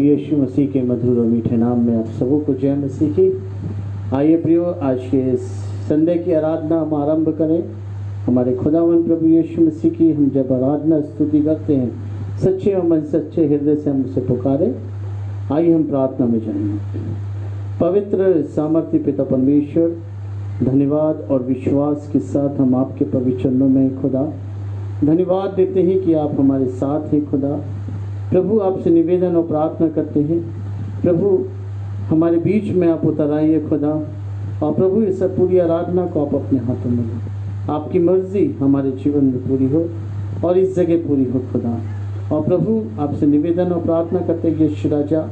यीशु मसीह के मधुर और मीठे नाम में आप सबों को जय मसीह की। आइए प्रियो, आज के संडे की आराधना हम आरंभ करें। हमारे खुदावंद प्रभु यीशु मसीह की हम जब आराधना स्तुति करते हैं, सच्चे और मन सच्चे हृदय से हम उसे पुकारे। आइए हम प्रार्थना में जाएंगे। पवित्र सामर्थ्य पिता परमेश्वर, धन्यवाद और विश्वास के साथ हम आपके पवित्र चरणों में खुदा धन्यवाद देते हैं कि आप हमारे साथ हैं। खुदा प्रभु, आपसे निवेदन और प्रार्थना करते हैं, प्रभु हमारे बीच में आप उतर आइए खुदा, और प्रभु इस पूरी आराधना को आप अपने हाथों में लो। आपकी मर्जी हमारे जीवन में पूरी हो और इस जगह पूरी हो खुदा। और प्रभु आपसे निवेदन और प्रार्थना करते हैं कि यीशु राजा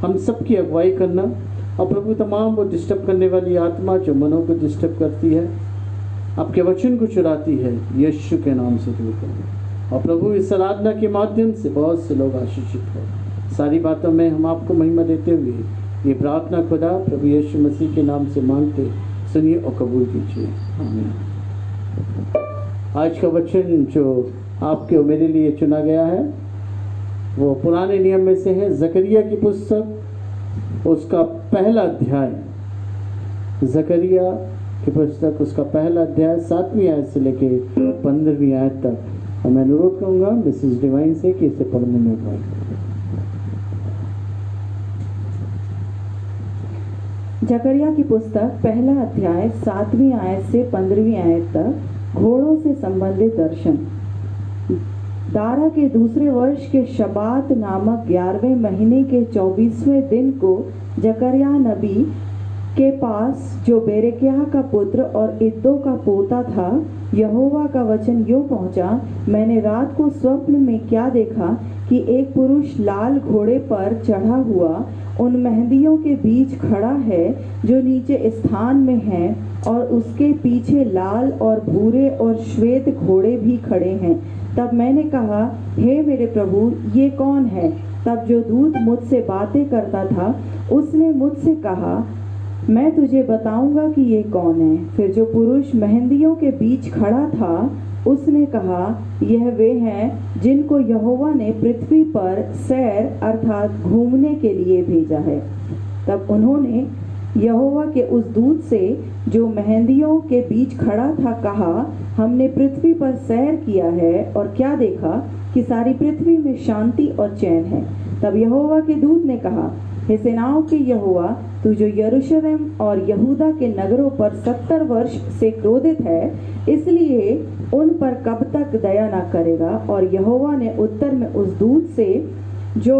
हम सबकी अगुवाई करना, और प्रभु तमाम वो डिस्टर्ब करने वाली आत्मा जो मनों को डिस्टर्ब करती है, आपके वचन को चुराती है, यीशु के नाम से दूर करें। और प्रभु इस आराधना के माध्यम से बहुत से लोग आशीषित हो। सारी बातों में हम आपको महिमा देते हुए ये प्रार्थना खुदा प्रभु यीशु मसीह के नाम से मांगते, सुनिए और कबूल कीजिए, आमीन। आज का वचन जो आपके और मेरे लिए चुना गया है वो पुराने नियम में से है, जकरिया की पुस्तक उसका पहला अध्याय, जकरिया की पुस्तक उसका पहला अध्याय 7वीं आयत से लेके 15वीं आयत तक। और मैं अनुरोध करूंगा मिसेस डिवाइन से कि इसे पढ़ने में पाए। जकरिया की पुस्तक पहला अध्याय 7वीं आयत से 15वीं आयत तक। घोड़ों से संबंधित दर्शन। दारा के दूसरे वर्ष के शबात नामक 11वें महीने के 24वें दिन को जकरिया नबी के पास, जो बेरेक्याह का पुत्र और इद्दो का पोता था, यहोवा का वचन यूं पहुंचा, मैंने रात को स्वप्न में क्या देखा कि एक पुरुष लाल घोड़े पर चढ़ा हुआ उन मेहंदियों के बीच खड़ा है जो नीचे स्थान में हैं, और उसके पीछे लाल और भूरे और श्वेत घोड़े भी खड़े हैं। तब मैंने कहा, हे मेरे प्रभु, ये कौन है? तब जो दूत मुझसे बातें करता था उसने मुझसे कहा, मैं तुझे बताऊंगा कि ये कौन है। फिर जो पुरुष मेहंदियों के बीच खड़ा था उसने कहा, यह वे हैं जिनको यहोवा ने पृथ्वी पर सैर अर्थात घूमने के लिए भेजा है। तब उन्होंने यहोवा के उस दूत से जो मेहंदियों के बीच खड़ा था कहा, हमने पृथ्वी पर सैर किया है और क्या देखा कि सारी पृथ्वी में शांति और चैन है। तब यहोवा के दूत ने कहा, हे सेनाओं के यहोवा, तू जो यरूशलेम और यहूदा के नगरों पर 70 वर्ष से क्रोधित है, इसलिए उन पर कब तक दया न करेगा? और यहोवा ने उत्तर में उस दूत से जो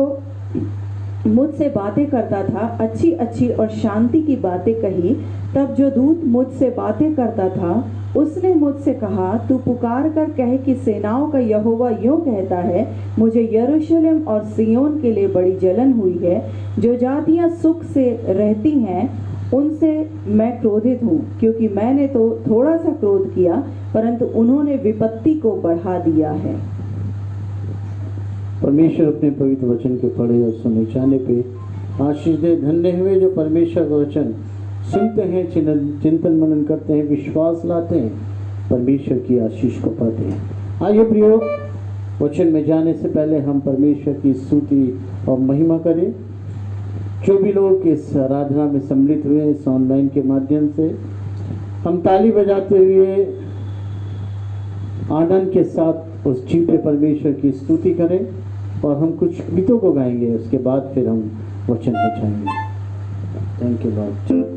मुझसे बातें करता था अच्छी अच्छी और शांति की बातें कही। तब जो दूत मुझसे बातें करता था उसने मुझसे कहा, तू पुकार कर कहे कि सेनाओं का यहोवा यूं कहता है, मुझे यरूशलेम और सिय्योन के लिए बड़ी जलन हुई है। जो जातियां सुख से रहती हैं उनसे मैं क्रोधित हूँ, क्योंकि मैंने तो थोड़ा सा क्रोध किया, परंतु उन्होंने विपत्ति को बढ़ा दिया है। परमेश्वर अपने पवित्र वचन के पढ़े और सुने जाने पे आशीष दे। धन्य हुए जो परमेश्वर का वचन सुनते हैं, चिंतन मनन करते हैं, विश्वास लाते हैं, परमेश्वर की आशीष को पाते हैं। आइए प्रियो, वचन में जाने से पहले हम परमेश्वर की स्तुति और महिमा करें। जो भी लोग इस आराधना में सम्मिलित हुए इस ऑनलाइन के माध्यम से, हम ताली बजाते हुए आनंद के साथ उस जीवते परमेश्वर की स्तुति करें, और हम कुछ गीतों को गाएंगे, उसके बाद फिर हम वचन में जाएंगे। Thank you Lord.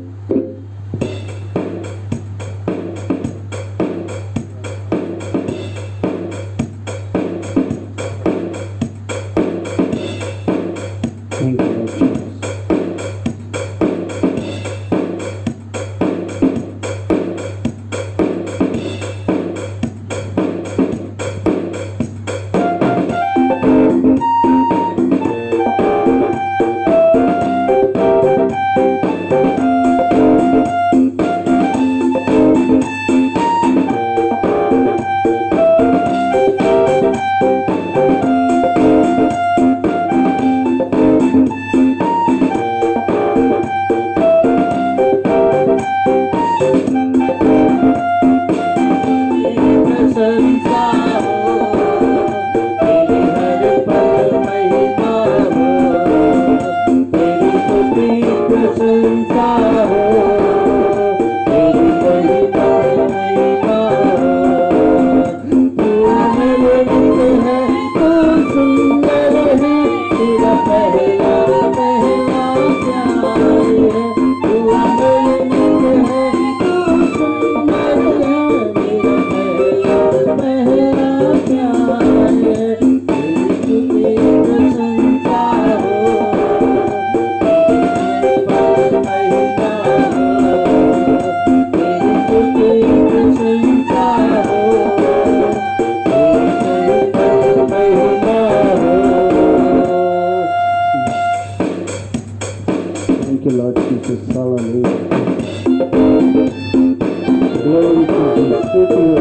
Glory to Jesus. स्तुति हो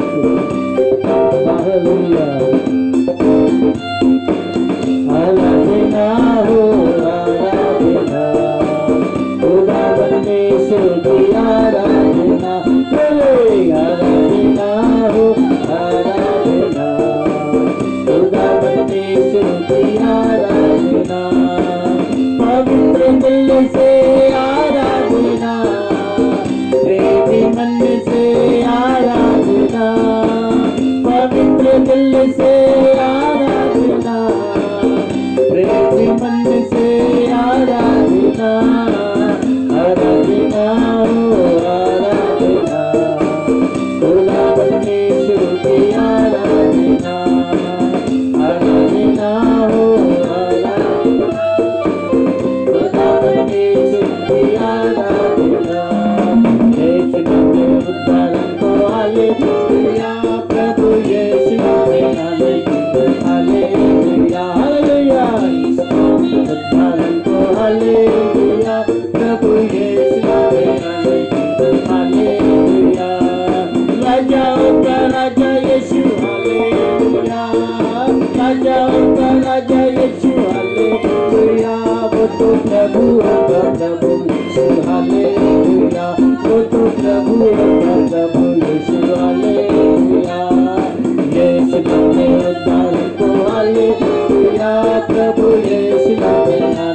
हालेलुया। आराधना हो आराधना, खुदावन यीशु की आराधना, आराधना हो आराधना, खुदावन यीशु की आराधना, पवित्र दिल से आराधना, प्रेमी मन से आराधना, पवित्र दिल से आराधना, प्रेमी मन से आराधना, आराधना हो आराधना, खुदावन यीशु की आराधना, आराधना हो आराधना, खुदावन यीशु की आराधना। यीशु ने उद्धारण को हालेलुया, प्रभु यीशु ने हालेलुया, हालेलुया, उद्धारण को हालेलुया, प्रभु यीशु ने हालेलुया, राजाओं का राजा यीशु हालेलुया, राजाओं का राजा यीशु हालेलुया, वो तो प्रभु होगा प्रभु यीशु हालेलुया, वो तो प्रभु होगा प्रभु यीशु हालेलुया, यीशु ने उद्धारण को हालेलुया, प्रभु यीशु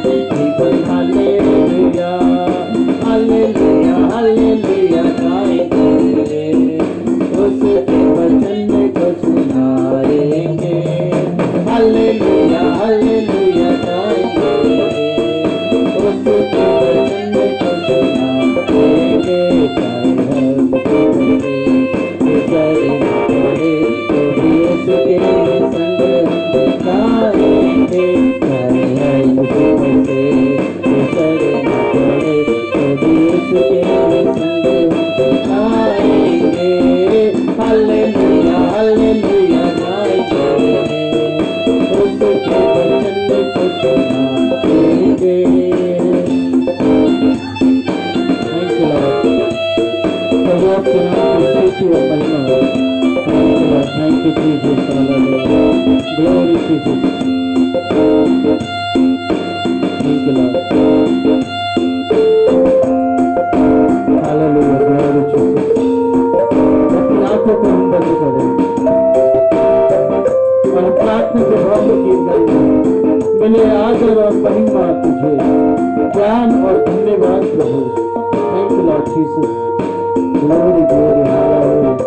ने जीवन हालेलुया, हालेलुया, हालेलुया गाएंगे, उसके वचन को सुनाएंगे, हालेलुया, हालेलुया गाएंगे, उसके वचन को सुनाएंगे, चाहे हम उसके संग गाएंगे, चाहे हम उसके हालेलुया, हालेलुया गाएंगे, उसके वचन को सुनाएंगे। Thank you, Lord. प्रभु आपके नाम की स्तुति और महिमा हो। Thank you, Lord. Thank you, Jesus. Hallelujah. Glory to Jesus. Thank you, Lord. Hallelujah. Glory to Jesus. अपनी आंखों को हम बंद करें और प्रार्थना के भाव में गीत गाएंगे। मिले आदर और महिमा तुझे, ज्ञान और धन्यवाद प्रभु। Thank you, Lord Jesus. Glory, glory, hallelujah.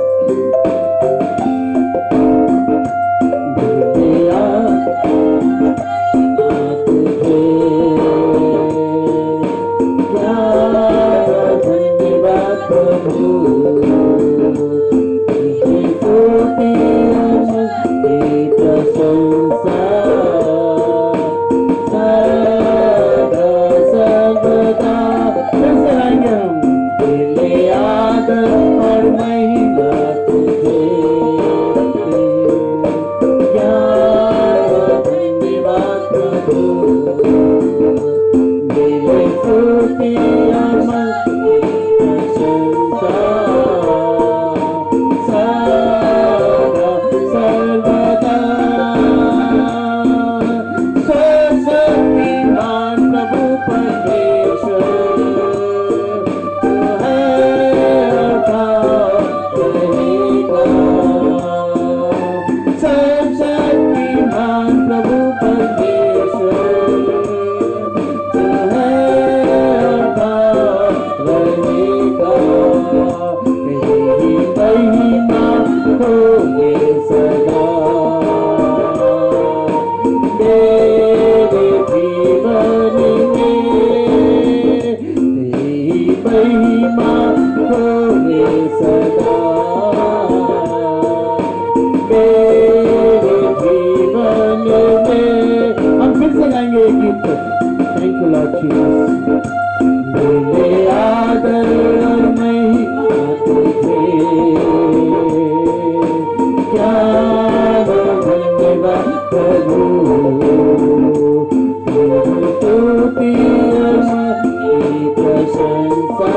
Thank you, Lord Jesus. मिले आदर और महिमा तुझे, क्या धन्यवाद प्रभु, स्तुति और प्रशंसा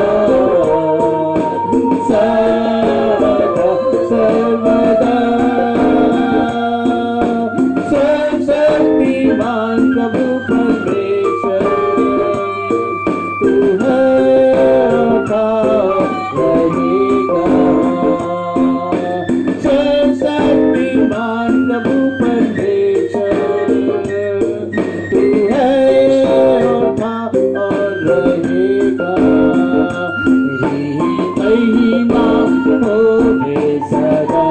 होवे सदा,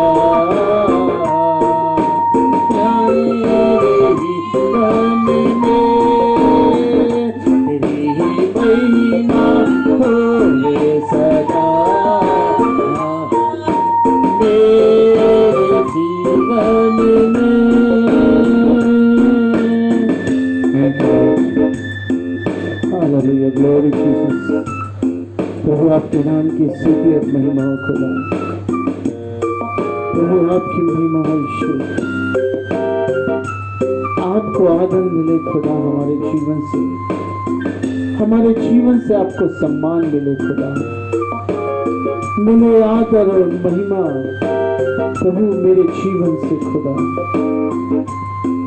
तेरे जीवन में तेरी महिमा होवे सदा, मेरे जीवन में। Hallelujah, glory Jesus. प्रभु आपके नाम की स्तुति और महिमा हो खुदा, प्रभु आपकी महिमा हो ईश्वर, आपको आदर मिले खुदा, हमारे जीवन से आपको सम्मान मिले खुदा, मिले आदर और महिमा प्रभु मेरे जीवन से खुदा।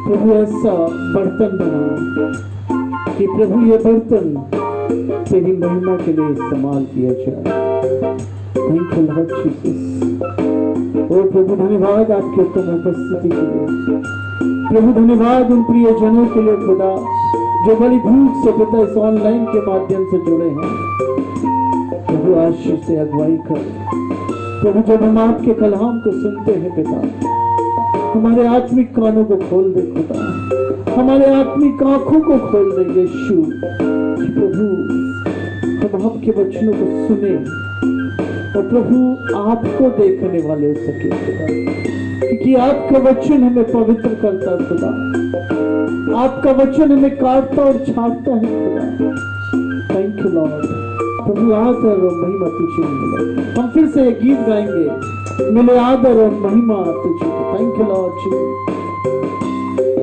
प्रभु ऐसा बर्तन बना कि प्रभु ये बर्तन तेरी महिमा के लिए इस्तेमाल किया जाए। Thank you Lord Jesus. ओ प्रभु धन्यवाद आपकी उत्तम उपस्थिति के लिए, प्रभु धन्यवाद उन प्रिय जनों के लिए खुदा जो बड़ी भूख से पिता इस ऑनलाइन के माध्यम से जुड़े हैं। प्रभु आशीष से अगुवाई कर प्रभु, जब हम आपके कलाम को सुनते हैं पिता, हमारे आत्मिक कानों को खोल दे खुदा, हमारे आत्मिक आंखों को खोल दे यीशु। प्रभु हम आपके वचनों को सुने और प्रभु आपको देखने वाले हो सके खुदा, क्योंकि आपका वचन हमें पवित्र करता है खुदा, आपका वचन हमें काटता और छाटता है खुदा। Thank you Lord. प्रभु आदर और महिमा तुझे मिले। हम फिर से एक गीत गाएंगे, मिले आदर और महिमा तुझे। थैंक यू लॉर्ड जी।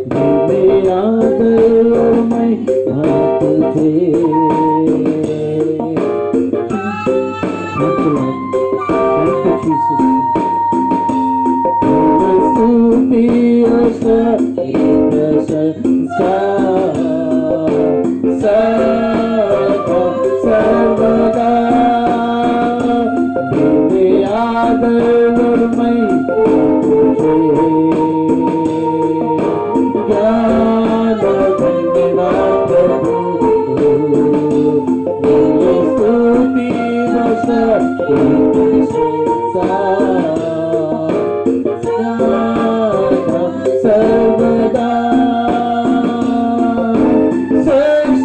मिले आदर और महिमा तुझे, thank you Lord, thank you Jesus. सर्वदा मेरे आदर और महिमा तुझे, ज्ञान मेरा प्रभु, मेरे स्तुति सर्वदा।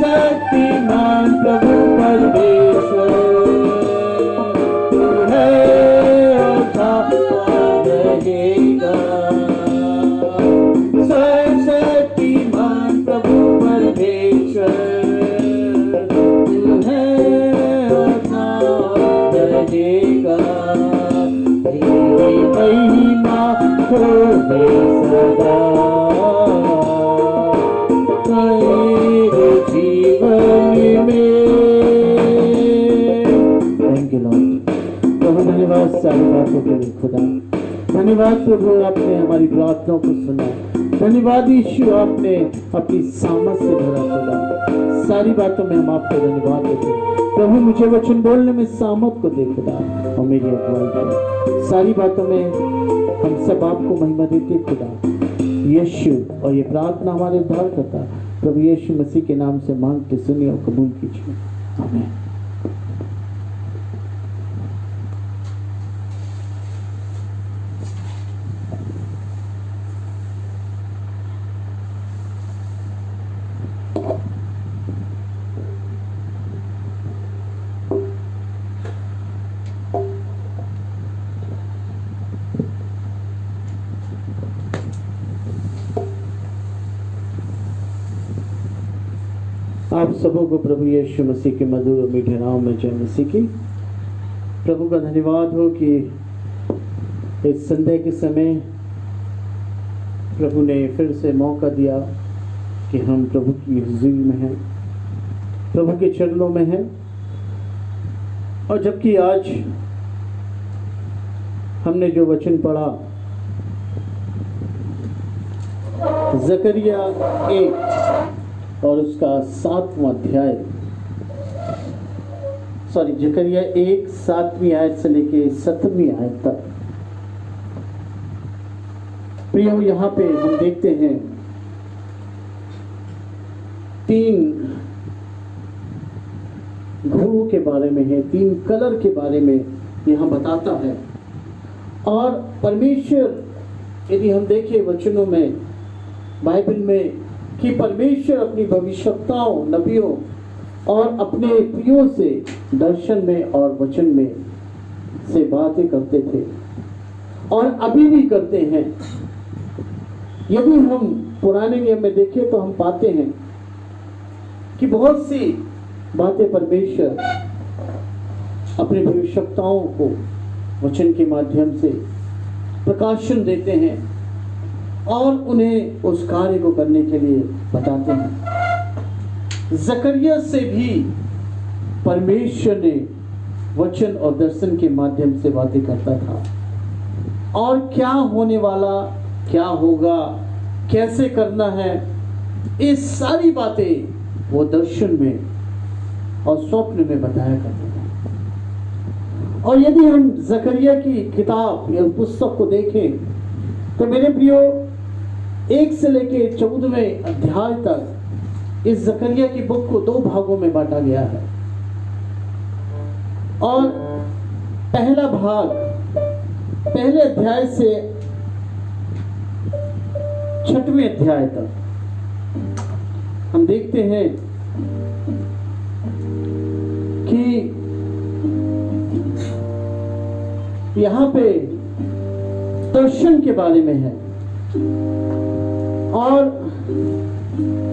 सर्वशक्तिमान प्रभु परमेश्वर तू है और था रहेगा। सर्वशक्तिमान प्रभु परमेश्वर तू है और था रहेगा। तेरी महिमा होवे सदा, तेरे जीवन में। Thank you Lord. प्रभु धन्यवाद सारी बातों के लिए खुदा, धन्यवाद प्रभु आपने हमारी प्रार्थनाओं को सुना, धन्यवाद यीशु आपने अपनी सामर्थ से भरा खुदा। सारी बातों में हम आपको धन्यवाद देते हैं प्रभु। मुझे वचन बोलने में सामर्थ को दे खुदा और मेरी अगुवाई को। सारी बातों में हम सब आपको महिमा देते खुदा यीशु। और ये प्रार्थना हमारे उद्धार करता प्रभु यीशु मसीह के नाम से मांगते सुनिए और कबूल कीजिए। आमीन। आप सबों को प्रभु यीशु मसीह के मधुर और मीठे नाम में जय मसीह की। प्रभु का धन्यवाद हो कि इस संडे के समय प्रभु ने फिर से मौका दिया कि हम प्रभु की हुजूरी में हैं, प्रभु के चरणों में हैं। और जबकि आज हमने जो वचन पढ़ा जकरिया 1 और उसका 7वां अध्याय, जकरिया 1 7वीं आयत से लेके 7वीं आयत तक। प्रियो, यहाँ पे हम देखते हैं 3 घोड़ों के बारे में है, 3 कलर के बारे में यहाँ बताता है। और परमेश्वर, यदि हम देखें वचनों में, बाइबल में, कि परमेश्वर अपनी भविष्यवक्ताओं, नबियों और अपने प्रियों से दर्शन में और वचन में से बातें करते थे और अभी भी करते हैं। यदि हम पुराने नियम में देखें तो हम पाते हैं कि बहुत सी बातें परमेश्वर अपने भविष्यवक्ताओं को वचन के माध्यम से प्रकाशन देते हैं और उन्हें उस कार्य को करने के लिए बताते हैं। जकरिया से भी परमेश्वर ने वचन और दर्शन के माध्यम से बातें करता था और क्या होने वाला, क्या होगा, कैसे करना है, ये सारी बातें वो दर्शन में और स्वप्न में बताया करते थे। और यदि हम जकरिया की किताब या पुस्तक को देखें तो मेरे प्रियो 1 से लेके 14वें अध्याय तक इस जकरिया की बुक को 2 भागों में बांटा गया है। और पहला भाग पहले अध्याय से 6वें अध्याय तक हम देखते हैं कि यहां पे दर्शन के बारे में है और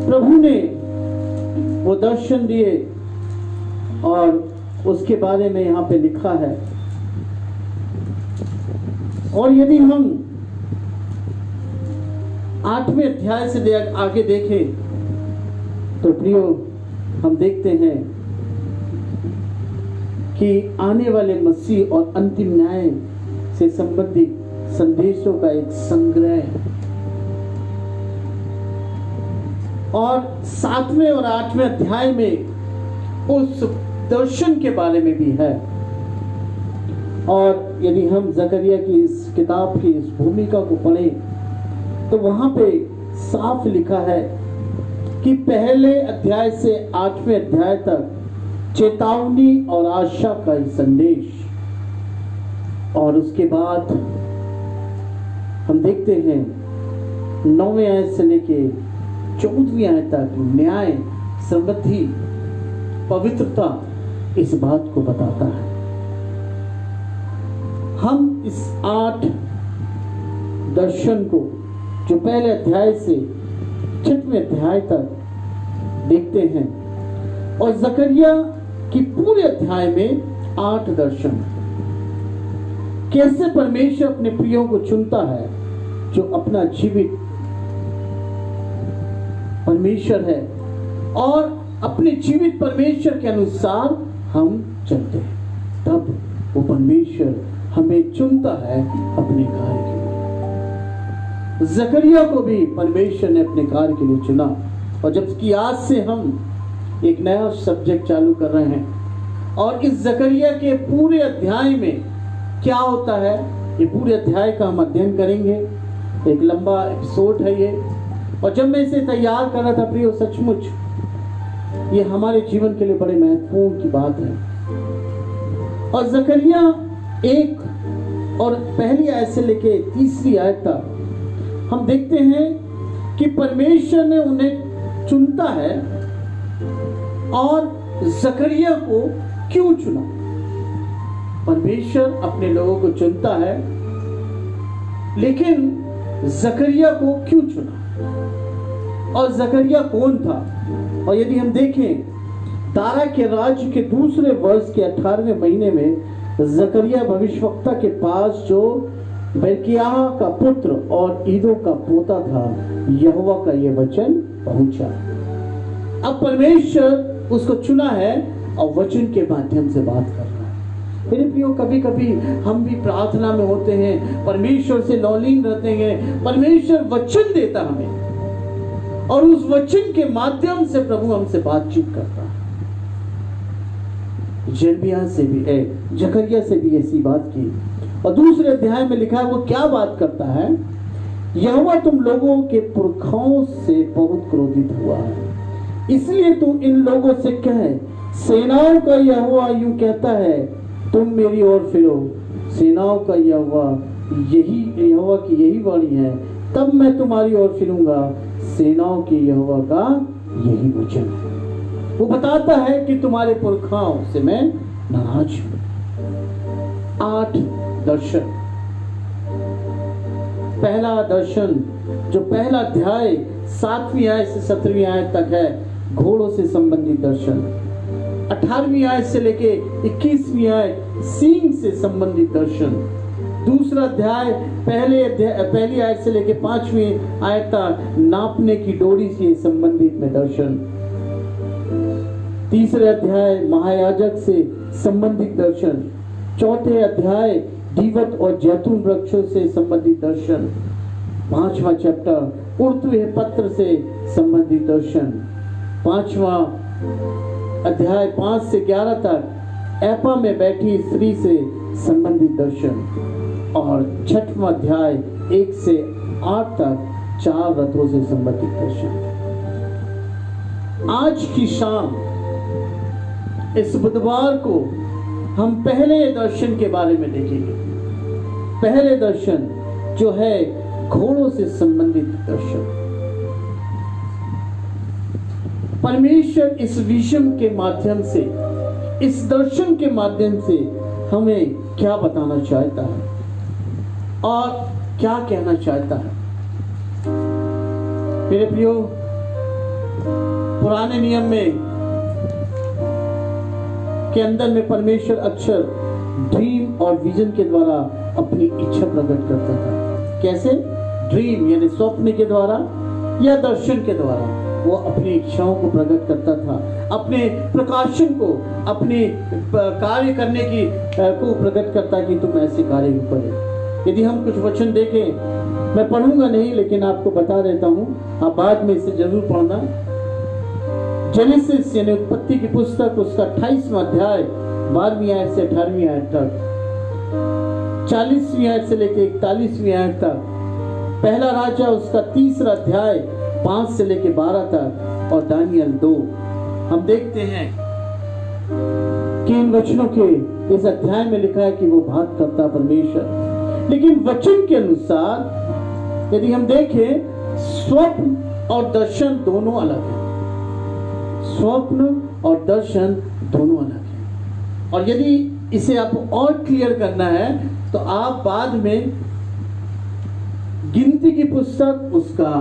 प्रभु ने वो दर्शन दिए और उसके बारे में यहां पे लिखा है। और यदि हम 8वें अध्याय से आगे देखें तो प्रियो हम देखते हैं कि आने वाले मसीह और अंतिम न्याय से संबंधित संदेशों का एक संग्रह है। और 7वें और 8वें अध्याय में उस दर्शन के बारे में भी है। और यदि हम जकरिया की इस किताब की इस भूमिका को पढ़ें तो वहां पे साफ लिखा है कि पहले अध्याय से 8वें अध्याय तक चेतावनी और आशा का एक संदेश, और उसके बाद हम देखते हैं 9वें आयत से लेके 14वीं आयत तक न्याय, समृद्धि, पवित्रता इस बात को बताता है। हम इस 8 दर्शन को जो पहले अध्याय से 6वें अध्याय तक देखते हैं, और जकरिया की पूरे अध्याय में 8 दर्शन, कैसे परमेश्वर अपने प्रियों को चुनता है जो अपना जीवित परमेश्वर है और अपने जीवित परमेश्वर के अनुसार हम चलते हैं, तब वो परमेश्वर हमें चुनता है अपने कार्य के लिए। जकरिया को भी परमेश्वर ने अपने कार्य के लिए चुना। और जबकि आज से हम एक नया सब्जेक्ट चालू कर रहे हैं और इस जकरिया के पूरे अध्याय में क्या होता है, ये पूरे अध्याय का हम अध्ययन करेंगे। एक लंबा एपिसोड है ये, और जब मैं इसे तैयार कर रहा था प्रियो, सचमुच ये हमारे जीवन के लिए बड़े महत्वपूर्ण की बात है। और जकरिया 1 और पहली आयत से लेके 3री आयत तक हम देखते हैं कि परमेश्वर ने उन्हें चुनता है। और जकरिया को क्यों चुना? परमेश्वर अपने लोगों को चुनता है, लेकिन जकरिया को क्यों चुना? और जकरिया कौन था? और यदि हम देखें दारा के राज्य के दूसरे वर्ष के 18वें महीने में जकरिया भविष्यवक्ता के पास, जो बेरकियाह का पुत्र और ईदो का पोता था, यहोवा का यह वचन पहुंचा। अब परमेश्वर उसको चुना है और वचन के माध्यम से बात कर रहा है। मेरे प्रियो, कभी कभी हम भी प्रार्थना में होते हैं, परमेश्वर से लौलीन रहते हैं, परमेश्वर वचन देता हमें और उस वचन के माध्यम से प्रभु हमसे बातचीत करता है। जकरिया से भी ऐसी बात की। और दूसरे अध्याय में लिखा है वो क्या बात करता है, यहोवा तुम लोगों के पुरखाओं से बहुत क्रोधित हुआ है, इसलिए तू इन लोगों से कह, सेनाओं का यहोवा यूं कहता है, तुम मेरी ओर फिरो, सेनाओं का यहोवा यही यहोवा की यही वाणी है, तब मैं तुम्हारी ओर फिरूंगा, सेनाओं की यहोवा का यही वचन है। वो बताता है कि तुम्हारे पुरखाओं से मैं नाराज हूं। 8 दर्शन। पहला दर्शन, जो पहला अध्याय 7वीं आयत से 17वीं आयत तक है, घोड़ों से संबंधित दर्शन। 18वीं आयत से लेके 21वीं आयत सींग से संबंधित दर्शन। दूसरा अध्याय पहली आयत से लेके 5वीं आयत तक नापने की डोरी से संबंधित में दर्शन। तीसरे अध्याय महायाजक से संबंधित दर्शन। चौथे अध्याय दीवट और जैतून वृक्षों से संबंधित दर्शन। 5वां चैप्टर उड़ते हुए पत्र से संबंधित दर्शन। 5वां अध्याय 5 से 11 तक एपा में बैठी स्त्री से संबंधित दर्शन। और 6वां अध्याय 1 से 8 तक 4 रथों से संबंधित दर्शन। आज की शाम इस बुधवार को हम पहले दर्शन के बारे में देखेंगे। पहले दर्शन जो है घोड़ों से संबंधित दर्शन। परमेश्वर इस विजन के माध्यम से, इस दर्शन के माध्यम से हमें क्या बताना चाहता है और क्या कहना चाहता है। मेरे प्रियो, पुराने नियम में के अंदर में परमेश्वर अक्सर ड्रीम और विजन के द्वारा अपनी इच्छा प्रकट करता था। कैसे? ड्रीम यानी स्वप्न के द्वारा या दर्शन के द्वारा वो अपनी इच्छाओं को प्रकट करता था, अपने प्रकाशन को, अपने कार्य करने की को प्रकट करता कि तुम ऐसे कार्य करें। यदि हम कुछ वचन देखें, मैं पढ़ूंगा नहीं लेकिन आपको बता देता हूं, आप बाद में इसे जरूर पढ़ना। जेनेसिस यानी उत्पत्ति की पुस्तक, उसका 28वां अध्याय 12वीं आयत से 18वीं आयत तक, 40वीं आयत से लेकर 41वीं आयत तक, पहला राजा उसका 3रा अध्याय 5 से लेकर 12 तक, और दानियल 2। हम देखते हैं कि इन वचनों के इस अध्याय में लिखा है कि वो बात करता परमेश्वर। लेकिन वचन के अनुसार यदि हम देखें, स्वप्न और दर्शन दोनों अलग हैं। स्वप्न और दर्शन दोनों अलग हैं। और यदि इसे आपको और क्लियर करना है तो आप बाद में गिनती की पुस्तक उसका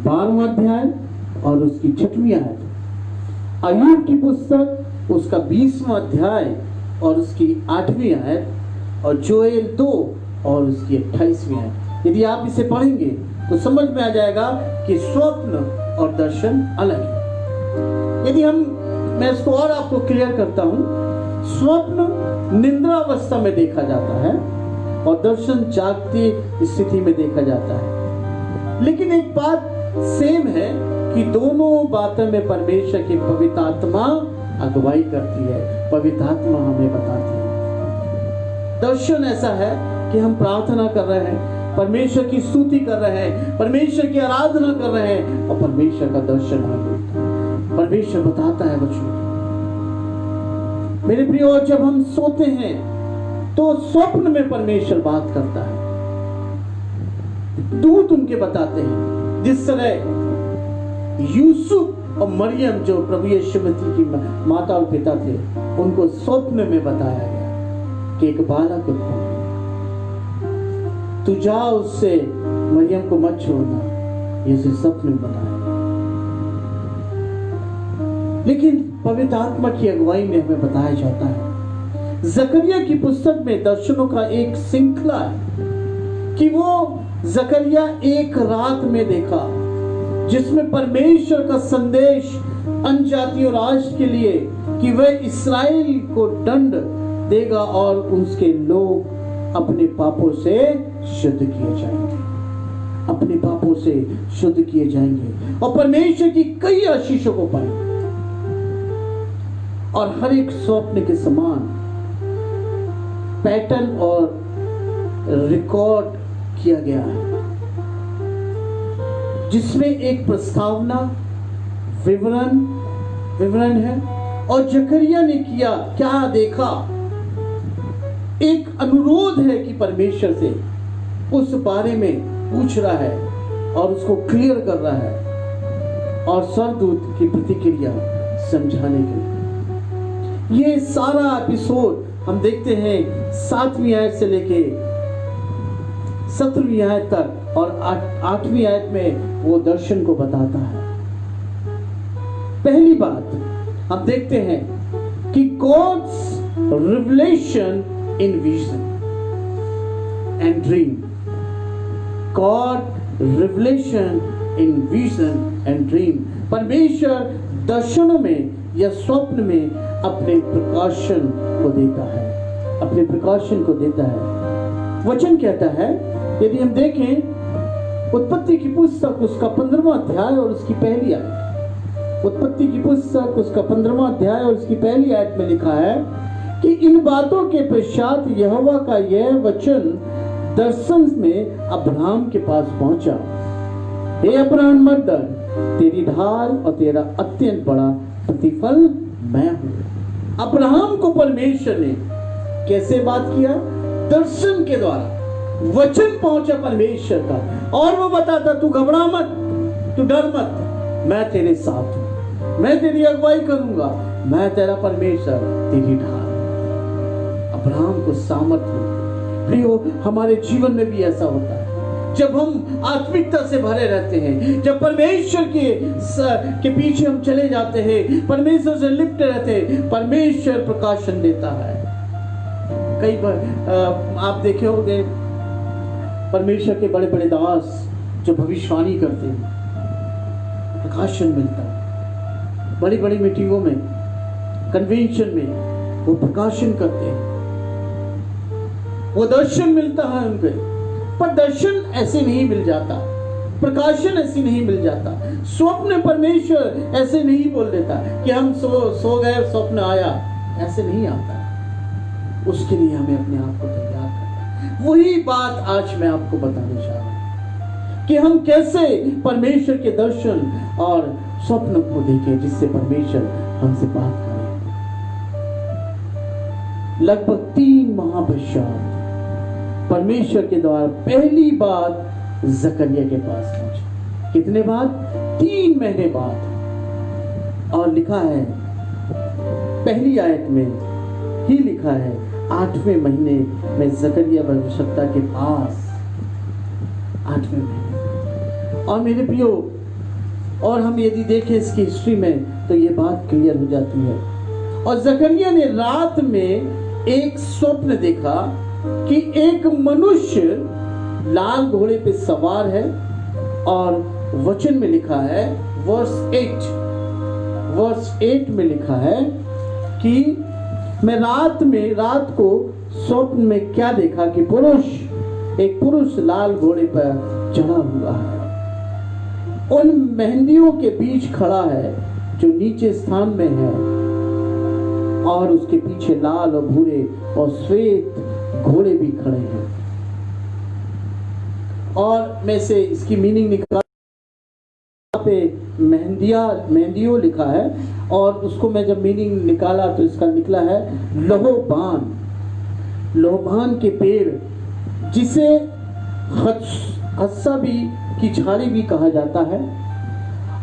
12वां अध्याय और उसकी 6वीं आयत, अय्यूब की पुस्तक उसका 20वां अध्याय और उसकी 8वीं आयत, और जोएल 2 और उसकी 28वीं आयत, यदि आप इसे पढ़ेंगे तो समझ में आ जाएगा कि स्वप्न और दर्शन अलग है। यदि मैं इसको और आपको क्लियर करता हूं, स्वप्न निद्रावस्था में देखा जाता है और दर्शन जागती स्थिति में देखा जाता है। लेकिन एक बात सेम है कि दोनों बातों में परमेश्वर की पवित्र आत्मा अगुवाई करती है, पवित्र आत्मा हमें बताती है। दर्शन ऐसा है कि हम प्रार्थना कर रहे हैं, परमेश्वर की स्तुति कर रहे हैं, परमेश्वर की आराधना कर रहे हैं, और परमेश्वर का दर्शन हमें मिलता है, परमेश्वर बताता है वचन। मेरे प्रियो, जब हम सोते हैं तो स्वप्न में परमेश्वर बात करता है, दूत उनके बताते हैं। जिस तरह यूसुफ और मरियम जो प्रभु यीशु मसीह की माता और पिता थे, उनको स्वप्न में बताया गया कि एक बालक उत्पन्न, तू जा उससे मरियम को मत छोड़ना, ये स्वप्न में बताया। लेकिन पवित्र आत्मा की अगुवाई में हमें बताया जाता है, जकरिया की पुस्तक में दर्शनों का एक श्रृंखला है कि वो जकरिया एक रात में देखा जिसमें परमेश्वर का संदेश अनजातियों राष्ट्र के लिए कि वह इस्राएल को दंड देगा और उसके लोग अपने पापों से शुद्ध किए जाएंगे, अपने पापों से शुद्ध किए जाएंगे और परमेश्वर की कई आशीषों को पाएंगे। और हर एक स्वप्न के समान पैटर्न और रिकॉर्ड किया गया है, जिसमें एक प्रस्तावना विवरण है और जकरिया ने क्या देखा, एक अनुरोध है कि परमेश्वर से उस बारे में पूछ रहा है और उसको क्लियर कर रहा है, और स्वर्गदूत की प्रतिक्रिया समझाने के लिए। ये सारा एपिसोड हम देखते हैं 7वीं आयत से लेके 17वीं आयत तक, और 8वीं आयत में वो दर्शन को बताता है। पहली बात हम देखते हैं कि God's revelation in vision and dream. God revelation in vision and dream. परमेश्वर दर्शनों में या स्वप्न में अपने प्रकाशन को देता है, अपने प्रकाशन को देता है। वचन कहता है, यदि हम देखें उत्पत्ति की पुस्तक उसका 15वां अध्याय और उसकी पहली आयत, उत्पत्ति की पुस्तक उसका 15वां अध्याय और उसकी पहली आयत में लिखा है कि इन बातों के पश्चात यहोवा का यह वचन दर्शन में अब्राहम के पास पहुंचा, हे अब्राहम मत डर, तेरी ढाल और तेरा अत्यंत बड़ा प्रतिफल मैं हूं। अब्राहम को परमेश्वर ने कैसे बात किया? दर्शन के द्वारा। वचन पहुंचा परमेश्वर का और वो बताता, तू घबरा मत, तू डर मत, मैं तेरे साथ हूं, मैं तेरी अगुवाई करूंगा, मैं तेरा परमेश्वर, तेरी ढाल। अब्राहम को सामर्थ्य। प्रियो, हमारे जीवन में भी ऐसा होता है जब हम आत्मिकता से भरे रहते हैं, जब परमेश्वर के पीछे हम चले जाते हैं, परमेश्वर से लिपटे रहते हैं, परमेश्वर प्रकाशन देता है। कई बार आप देखे होंगे परमेश्वर के बड़े बड़े दास जो भविष्यवाणी करते हैं, प्रकाशन मिलता है। बड़ी बड़ी मीटिंगों में, कन्वेंशन में वो प्रकाशन करते हैं, वो दर्शन मिलता है उनके। पर दर्शन ऐसे नहीं मिल जाता, प्रकाशन ऐसे नहीं मिल जाता, स्वप्न परमेश्वर ऐसे नहीं बोल देता कि हम सो गए स्वप्न आया, ऐसे नहीं आता। उसके लिए हमें अपने आप को तैयार करना है। वही बात आज मैं आपको बताने जा रहा हूं कि हम कैसे परमेश्वर के दर्शन और स्वप्न को देखें, जिससे परमेश्वर हमसे बात करे। लगभग 3 माह पश्चात परमेश्वर के द्वारा पहली बार जकरिया के पास पहुंचा। कितने बाद? 3 महीने बाद। और लिखा है पहली आयत में ही लिखा है, 8वें महीने में जकरिया भविष्यवक्ता के पास, 8वें महीने। और मेरे प्रियो, और हम यदि देखें इसकी हिस्ट्री में तो ये बात क्लियर हो जाती है। और जकरिया ने रात में एक स्वप्न देखा कि एक मनुष्य लाल घोड़े पे सवार है, और वचन में लिखा है वर्स 8 में लिखा है कि मैं रात को स्वप्न में क्या देखा कि एक पुरुष लाल घोड़े पर चढ़ा हुआ है, उन मेहंदियों के बीच खड़ा है जो नीचे स्थान में है, और उसके पीछे लाल और भूरे और श्वेत घोड़े भी खड़े हैं। और मैं से इसकी मीनिंग निकाल पे मेहंदियों लिखा है, और उसको मैं जब मीनिंग निकाला तो इसका निकला है लोहबान के पेड़, जिसे हस्सा भी की झाड़ी भी कहा जाता है।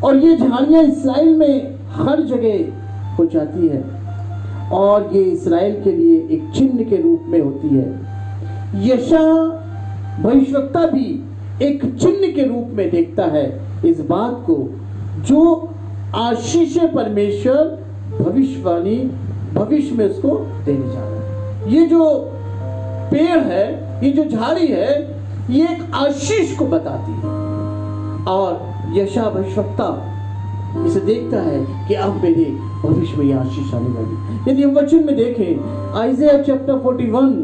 और ये झाड़ियां इस्राएल में हर जगह हो जाती है, और ये इस्राएल के लिए एक चिन्ह के रूप में होती है। यशायाह भविष्यवक्ता भी एक चिन्ह के रूप में देखता है इस बात को, जो आशीष परमेश्वर भविष्यवाणी भविष्य में उसको देने जा रहा है। ये जो पेड़ है, ये जो झाड़ी है, ये एक आशीष को बताती है। और यशायाह भविष्यवक्ता इसे देखता है कि अब मेरे भविष्य में आशीष आने वाली। यदि हम वचन में देखें आइज़ाया चैप्टर 41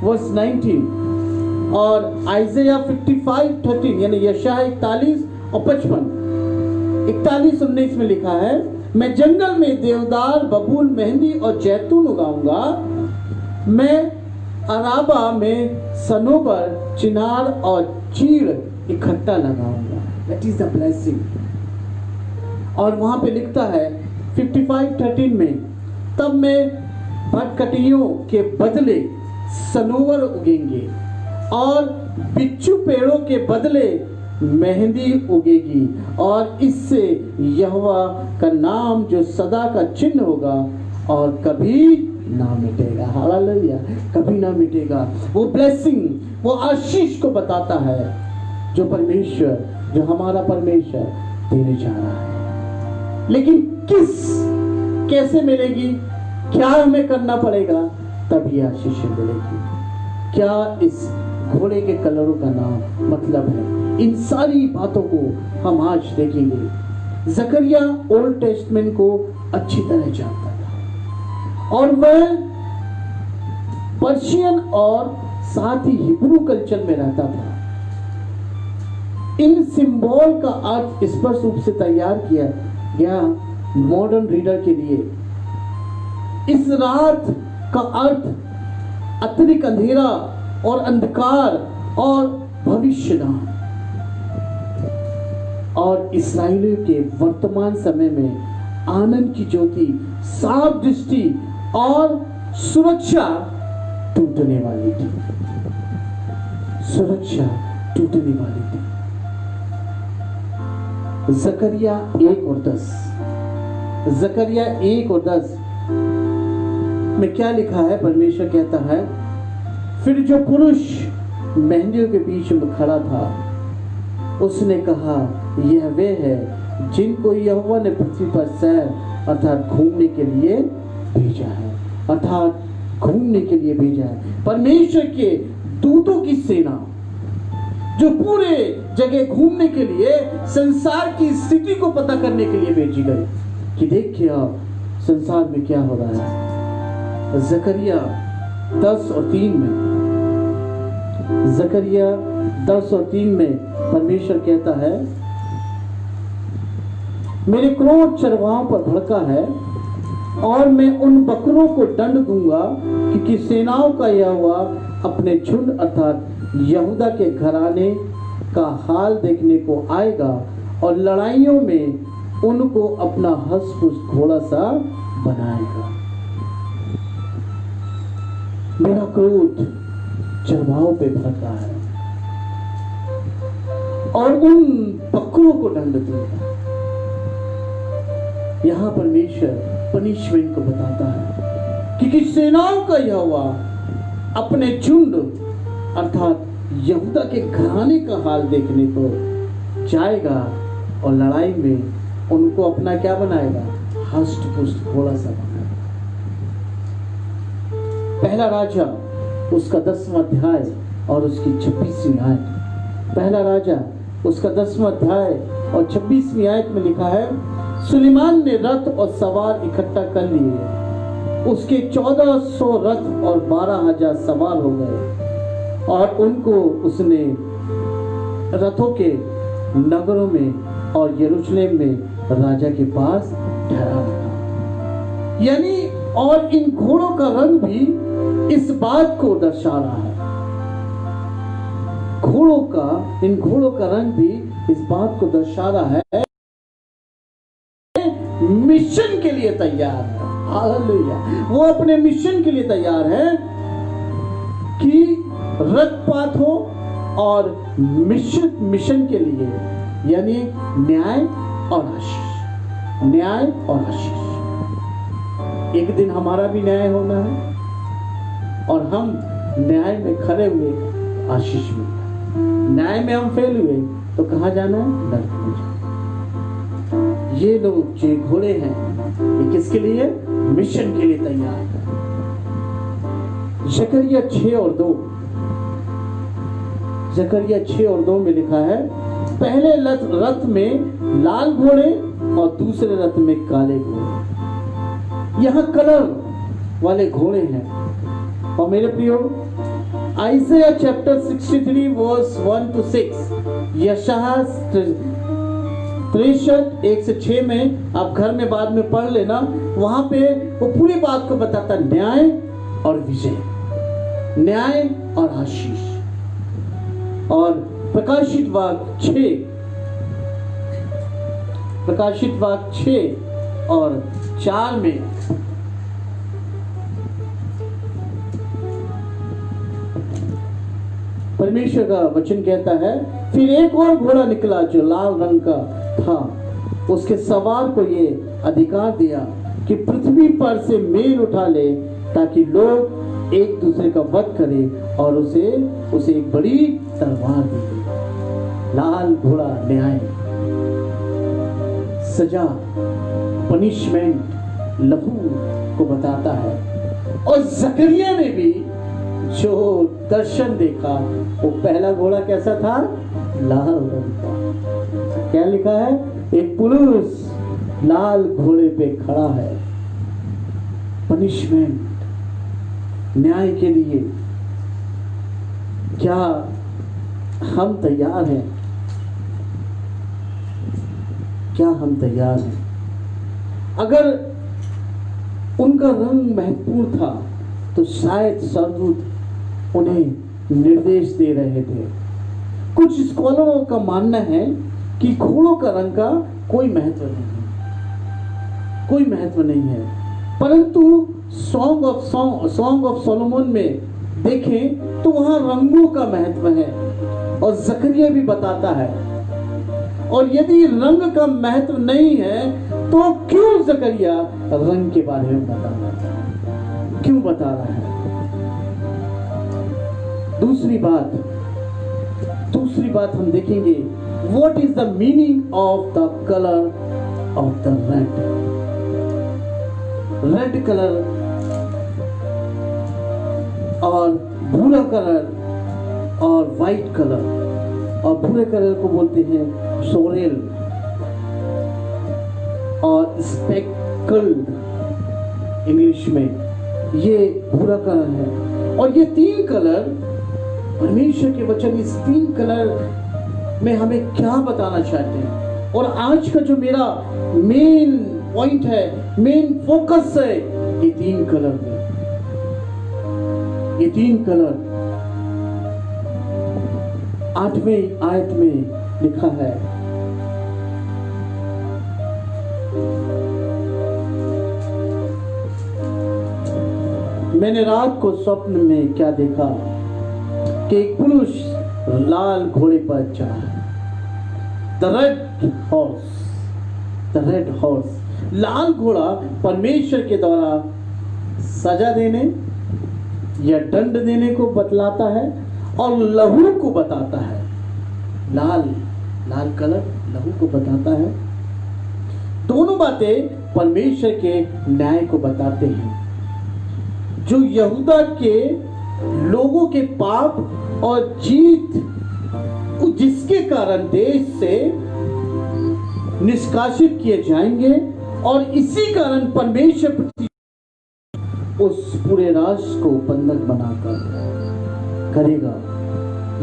वर्स 19 और आइज़ाया 55:13, यानी यशायाह 41 और 41-19 में लिखा है, मैं जंगल में देवदार, बबूल, मेहंदी और जैतून उगाऊंगा, मैं अराबा में सनोबर, चिनार और चीड़ इकट्ठा लगाऊंगा। That is the blessing. और वहां पे लिखता है 55:13 में, तब मैं भटकटियों के बदले सनोवर उगेंगे और बिच्छू पेड़ों के बदले मेहंदी उगेगी, और इससे यहोवा का नाम जो सदा का चिन्ह होगा और कभी ना मिटेगा। हालेलुया, कभी ना मिटेगा। वो ब्लेसिंग, वो आशीष को बताता है जो परमेश्वर, जो हमारा परमेश्वर देने जा रहा है। लेकिन कैसे मिलेगी, क्या हमें करना पड़ेगा, तब ये आशीष मिलेगी। क्या इस घोड़े के कलरों का नाम मतलब है, इन सारी बातों को हम आज देखेंगे। जकरिया ओल्ड टेस्टमेंट को अच्छी तरह जानता था और वह पर्शियन और साथ ही हिब्रू कल्चर में रहता था। इन सिंबल का अर्थ स्पष्ट रूप से तैयार किया गया मॉडर्न रीडर के लिए। इस रात का अर्थ अत्यधिक अंधेरा और अंधकार और भविष्यवाणी, और इस्राएलियों के वर्तमान समय में आनंद की ज्योति, साफ दृष्टि और सुरक्षा टूटने वाली थी। सुरक्षा टूटने वाली थी। जकरिया 1 और 10, जकरिया 1 और 10 में क्या लिखा है? परमेश्वर कहता है, फिर जो पुरुष मेहंदियों के बीच में खड़ा था उसने कहा, यह वे है जिनको यहोवा ने पृथ्वी पर सैर अर्थात घूमने के लिए भेजा है, अर्थात घूमने के लिए भेजा है। परमेश्वर के दूतों की सेना जो पूरे जगह घूमने के लिए, संसार की स्थिति को पता करने के लिए भेजी गई कि देखिए संसार में क्या हो रहा है। जकरिया 10 और 3 में, जकरिया 10 और 3 में परमेश्वर कहता है, मेरे क्रोध चरवाहों पर भड़का है और मैं उन बकरों को दंड दूंगा क्योंकि सेनाओं का यहोवा अपने झुंड अर्थात यहूदा के घराने का हाल देखने को आएगा और लड़ाइयों में उनको अपना हंस-फुस घोड़ा सा बनाएगा। मेरा क्रोध चरवाहों पे भड़का है और उन बकरों को दंड दूंगा। यहां परमेश्वर पनिशमेंट को बताता है क्योंकि सेनाओं का यहोवा अपने झुंड अर्थात यहूदा के घराने का हाल देखने को जाएगा और लड़ाई में उनको अपना क्या बनाएगा? हष्ट पुष्ट घोड़ा सा बनाएगा। पहला राजा उसका 10वां अध्याय और उसकी 26वीं आयत। पहला राजा उसका 10वां अध्याय और 26वीं आयत में लिखा है, सुलेमान ने रथ और सवार इकट्ठा कर लिए, उसके 1400 रथ और 12,000 सवार हो गए और उनको उसने रथों के नगरों में और यरूशलेम में राजा के पास ठहरा रखा। यानी और इन घोड़ों का रंग भी इस बात को दर्शा रहा है। इन घोड़ों का रंग भी इस बात को दर्शा रहा है मिशन के लिए तैयार है। हालेलुया, वो अपने मिशन के लिए तैयार है कि रथपात हो और मिशन के लिए, यानी न्याय और आशीष, न्याय और आशीष। एक दिन हमारा भी न्याय होना है और हम न्याय में खड़े हुए आशीष में, न्याय में हम फेल हुए तो कहां जाना है? नरक में जाना। ये लोग जो घोड़े हैं ये किसके लिए? मिशन के लिए तैयार है। जकरिया 6 और 2, जकरिया 6 और 2 में लिखा है, पहले रथ में लाल घोड़े और दूसरे रथ में काले घोड़े। यहां कलर वाले घोड़े हैं। और मेरे प्रियो, आइज़ाया चैप्टर 63 वर्स 1 to 6, यशायाह 63 1 से 6 में आप घर में बाद में पढ़ लेना। वहां पे वो पूरी बात को बताता, न्याय और विजय, न्याय और आशीष। और प्रकाशित वाक्य 6 और 4 में परमेश्वर का वचन कहता है, फिर एक और घोड़ा निकला जो लाल रंग का था। उसके सवार को ये अधिकार दिया कि पृथ्वी पर से मेल उठा ले, ताकि लोग एक दूसरे का वध करें, और उसे एक बड़ी तलवार दी गई। लाल घोड़ा न्याय, सजा, पनिशमेंट, लहू को बताता है। और जकरिया ने भी जो दर्शन देखा, वो पहला घोड़ा कैसा था? लाल रंग का। क्या लिखा है? एक पुरुष लाल घोड़े पे खड़ा है। पनिशमेंट, न्याय के लिए। क्या हम तैयार हैं? क्या हम तैयार हैं? अगर उनका रंग महत्वपूर्ण था तो शायद स्वर्गदूत उन्हें निर्देश दे रहे थे। कुछ स्कॉलरों का मानना है कि घोड़ों का रंग का कोई महत्व नहीं है, परंतु सॉन्ग ऑफ सोलोमन में देखें तो वहां रंगों का महत्व है, और जकरिया भी बताता है। और यदि रंग का महत्व नहीं है तो क्यों जकरिया रंग के बारे में बता रहा है? क्यों बता रहा है? दूसरी बात हम देखेंगे, what is the meaning of the colour of the red colour और भूरा कलर और व्हाइट कलर। और भूरे कलर को बोलते हैं सोरेल और स्पेकल्ड इंग्लिश में, ये भूरा कलर है। और ये तीन कलर, परमेश्वर के वचन इस तीन कलर में हमें क्या बताना चाहते हैं। और आज का जो मेरा मेन पॉइंट है, मेन फोकस है, ये तीन कलर में। ये तीन कलर 8वें आयत में लिखा है। मैंने रात को स्वप्न में क्या देखा कि एक पुरुष लाल घोड़े पर चढ़ा। The red horse. लाल घोड़ा परमेश्वर के द्वारा सजा देने या दंड देने को बतलाता है और लहू को बताता है। लाल कलर लहू को बताता है। दोनों बातें परमेश्वर के न्याय को बताते हैं, जो यहूदा के लोगों के पाप और जीत, जिसके कारण देश से निष्कासित किए जाएंगे, और इसी कारण परमेश्वर उस पूरे राष्ट्र को बंधक बनाकर करेगा।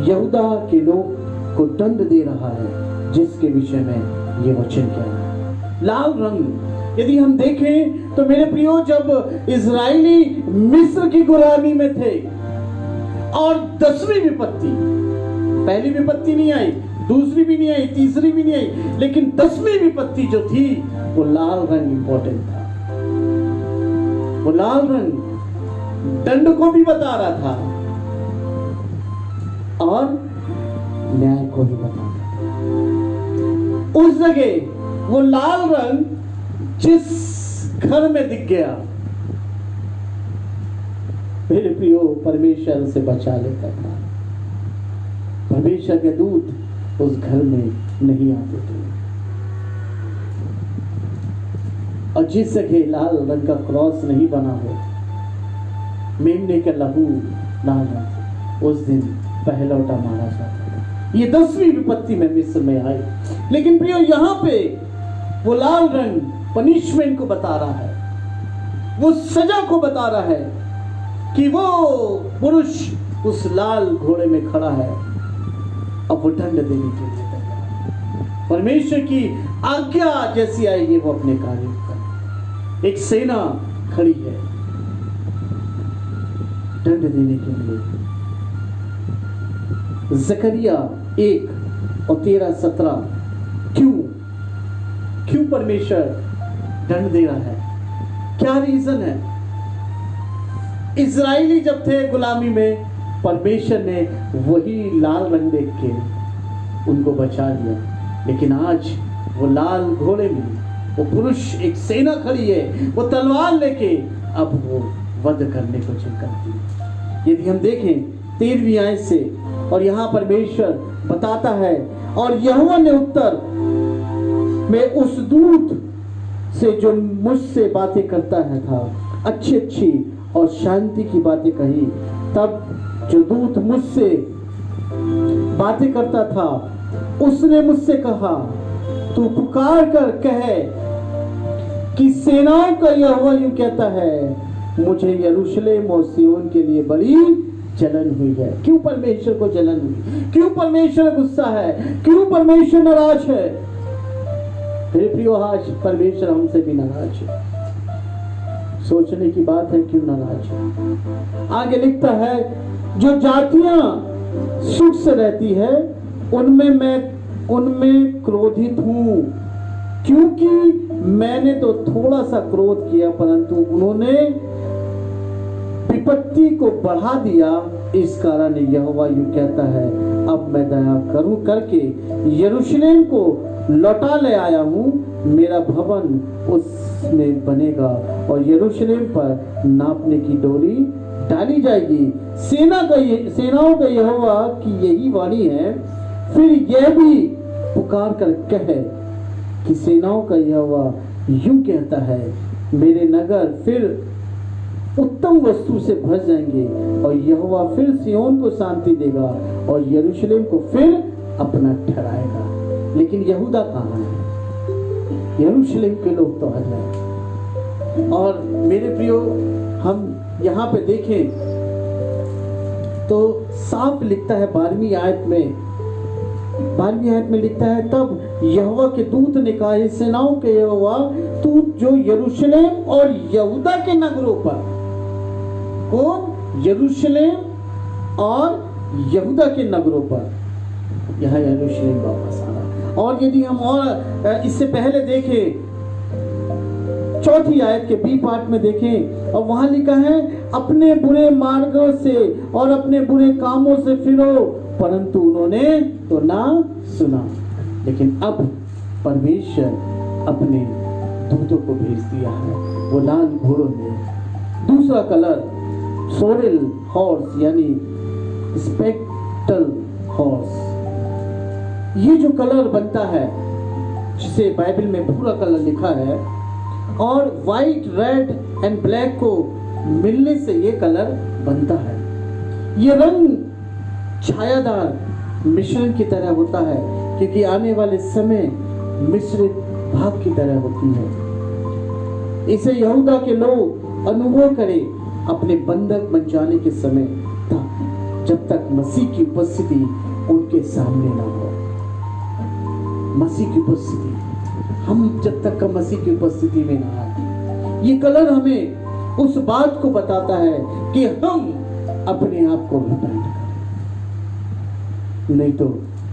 यहूदा के लोग को दंड दे रहा है, जिसके विषय में ये वचन कह रहा है। लाल रंग, यदि हम देखें तो मेरे प्रियो, जब इजरायली मिस्र की गुलामी में थे और 10वीं विपत्ति, पहली विपत्ति नहीं आई, दूसरी भी नहीं आई, तीसरी भी नहीं आई, लेकिन 10वीं विपत्ति जो थी वो लाल रंग इंपॉर्टेंट था। वो लाल रंग दंड को भी बता रहा था और न्याय को भी बता रहा था। उस जगह वो लाल रंग जिस घर में दिख गया, मेरे प्रियो, परमेश्वर से बचा लेता था। परमेश्वर के दूत उस घर में नहीं आते थे। और जिस जगह लाल रंग का क्रॉस नहीं बना हो, मेमने का लहू लाल रंग, उस दिन पहलौटा मारा जाता था। ये 10वीं विपत्ति में मिस्र में आई। लेकिन प्रियो, यहां पे वो लाल रंग पनिशमेंट को बता रहा है, वो सजा को बता रहा है कि वो पुरुष उस लाल घोड़े में खड़ा है, अब वो दंड देने के लिए तैयार। परमेश्वर की आज्ञा जैसी आएगी वो अपने कार्य कर। एक सेना खड़ी है दंड देने के लिए। जकरिया 1 और 13-17। क्यों परमेश्वर दंड दे रहा है? क्या रीजन है? इजराइली जब थे गुलामी में, परमेश्वर ने वही लाल रंग देख के उनको बचा लिया। लेकिन आज वो लाल घोड़े में वो पुरुष, एक सेना खड़ी है, वो तलवार लेके अब वो वध करने को चलती है। यदि हम देखें 13वीं आयत से, और यहाँ परमेश्वर बताता है, और यहोवा ने उत्तर में उस दूत से जो मुझसे बातें करता है था अच्छी अच्छी और शांति की बातें कही। तब जो दूत मुझसे बातें करता था उसने मुझसे कहा, तू पुकार कर कहे कि सेनाओं का यहोवा यूं कहता है, मुझे यरूशलेम और सिय्योन के लिए बड़ी जलन हुई है। क्यों परमेश्वर को जलन हुई? क्यों परमेश्वर गुस्सा है? क्यों परमेश्वर नाराज है? मेरे प्रियो, आज परमेश्वर हमसे भी नाराज है। सोचने की बात है, क्यों नाराज है? आगे लिखता है, जो जातियां सुख से रहती है उनमें क्रोधित हूं, क्योंकि मैंने तो थोड़ा सा क्रोध किया, परंतु उन्होंने विपत्ति को बढ़ा दिया। इस कारण यहोवा यूं कहता है, अब मैं दया करूं करके यरूशलेम को लौटा ले आया हूं। मेरा भवन उसमें बनेगा और यरूशलेम पर नापने की डोरी डाली जाएगी। सेनाओं का यहोवा की यही वाणी है। फिर यह भी पुकार कर कहे कि सेनाओं का यहोवा यूं कहता है, मेरे नगर फिर उत्तम वस्तु से भर जाएंगे और यहोवा फिर सिय्योन को शांति देगा और यरूशलेम को फिर अपना ठहराएगा। लेकिन यहूदा कहाँ है? यरूशलेम के लोग तो हर हैं। और मेरे प्रियो, हम यहाँ पे देखें तो साफ लिखता है 12वीं आयत में लिखता है, तब यहोवा के दूत ने कहा, सेनाओं के यहोवा, तू जो यरूशलेम और यहूदा के नगरों पर, कौन? यरूशलेम और यहूदा के नगरों पर, यह यरूशलेम वापस आ रहा। और यदि हम और इससे पहले देखें 4ठी आयत के बी पार्ट में देखें, और वहां लिखा है, अपने बुरे मार्गों से और अपने बुरे कामों से फिरो, परंतु उन्होंने तो ना सुना। लेकिन अब परमेश्वर अपने दूतों को भेज दिया है, वो लाल घोड़ों में। दूसरा कलर सोरेल हॉर्स, यानी स्पेक्ट्रल हॉर्स। ये जो कलर बनता है, जिसे बाइबल में भूरा कलर लिखा है, और व्हाइट, रेड एंड ब्लैक को मिलने से ये कलर बनता है। ये रंग छायादार मिश्रण की तरह होता है, क्योंकि आने वाले समय मिश्रित भाग की तरह होती है। इसे यहूदा के लोग अनुभव करें अपने बंधक बन जाने के समय तक, जब तक मसीह की उपस्थिति उनके सामने ना हो। मसीह की उपस्थिति, हम जब तक का मसीह की उपस्थिति में ना आए, ये कलर हमें उस बात को बताता है कि हम अपने आप को रिपेंट करें, नहीं तो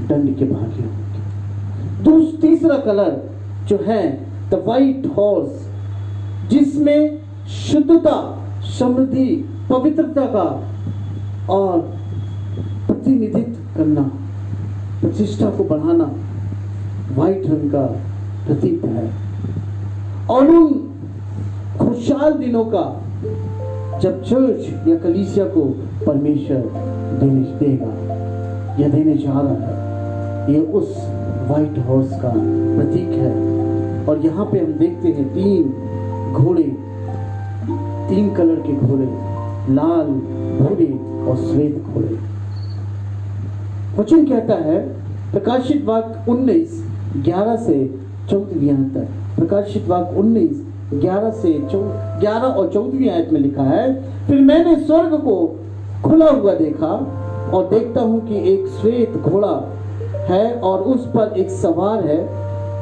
दंड के भागी होंगे। तीसरा कलर जो है द व्हाइट हॉर्स, जिसमें शुद्धता, समृद्धि, पवित्रता का और प्रतिनिधित्व करना, प्रतिष्ठा को बढ़ाना व्हाइट रंग का प्रतीक है। और उन खुशहाल दिनों का जब चर्च या कलीसिया को परमेश्वर देगा या देने जा रहा है, ये उस व्हाइट हॉर्स का प्रतीक है। और यहाँ पे हम देखते हैं 3 घोड़े, 3 कलर के घोड़े, लाल, भूरे और श्वेत घोड़े। वचन कहता है प्रकाशित वाक्य 19:11 से 14 तक, प्रकाशित वाक्य 19:11 और 14 आयत में लिखा है, फिर मैंने स्वर्ग को खुला हुआ देखा और देखता हूं कि एक श्वेत घोड़ा है और उस पर एक सवार है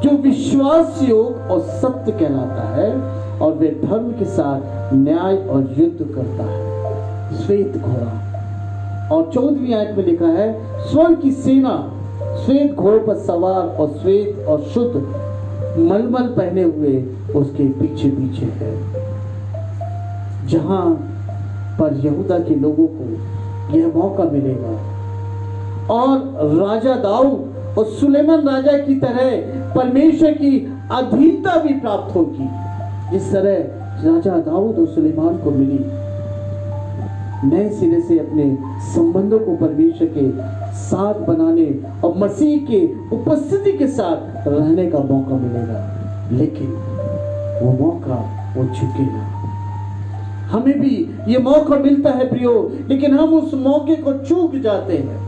जो विश्वास योग और सत्य कहलाता है और वे धर्म के साथ न्याय और युद्ध करता है। श्वेत घोड़ा। और 14वीं आयत में लिखा है, स्वर्ग की सेना श्वेत घोड़े पर सवार और श्वेत और शुद्ध मलमल पहने हुए उसके पीछे पीछे है। जहां पर यहूदा के लोगों को यह मौका मिलेगा। और राजा दाऊद और सुलेमान राजा की तरह परमेश्वर की अधीनता भी प्राप्त होगी, जिस तरह राजा दाऊद और सुलेमान को मिली। नए सिरे से अपने संबंधों को परमेश्वर के साथ बनाने और मसीह के उपस्थिति के साथ रहने का मौका मिलेगा, लेकिन वो मौका वो चुकेगा। हमें भी ये मौका मिलता है प्रियो, लेकिन हम उस मौके को चूक जाते हैं।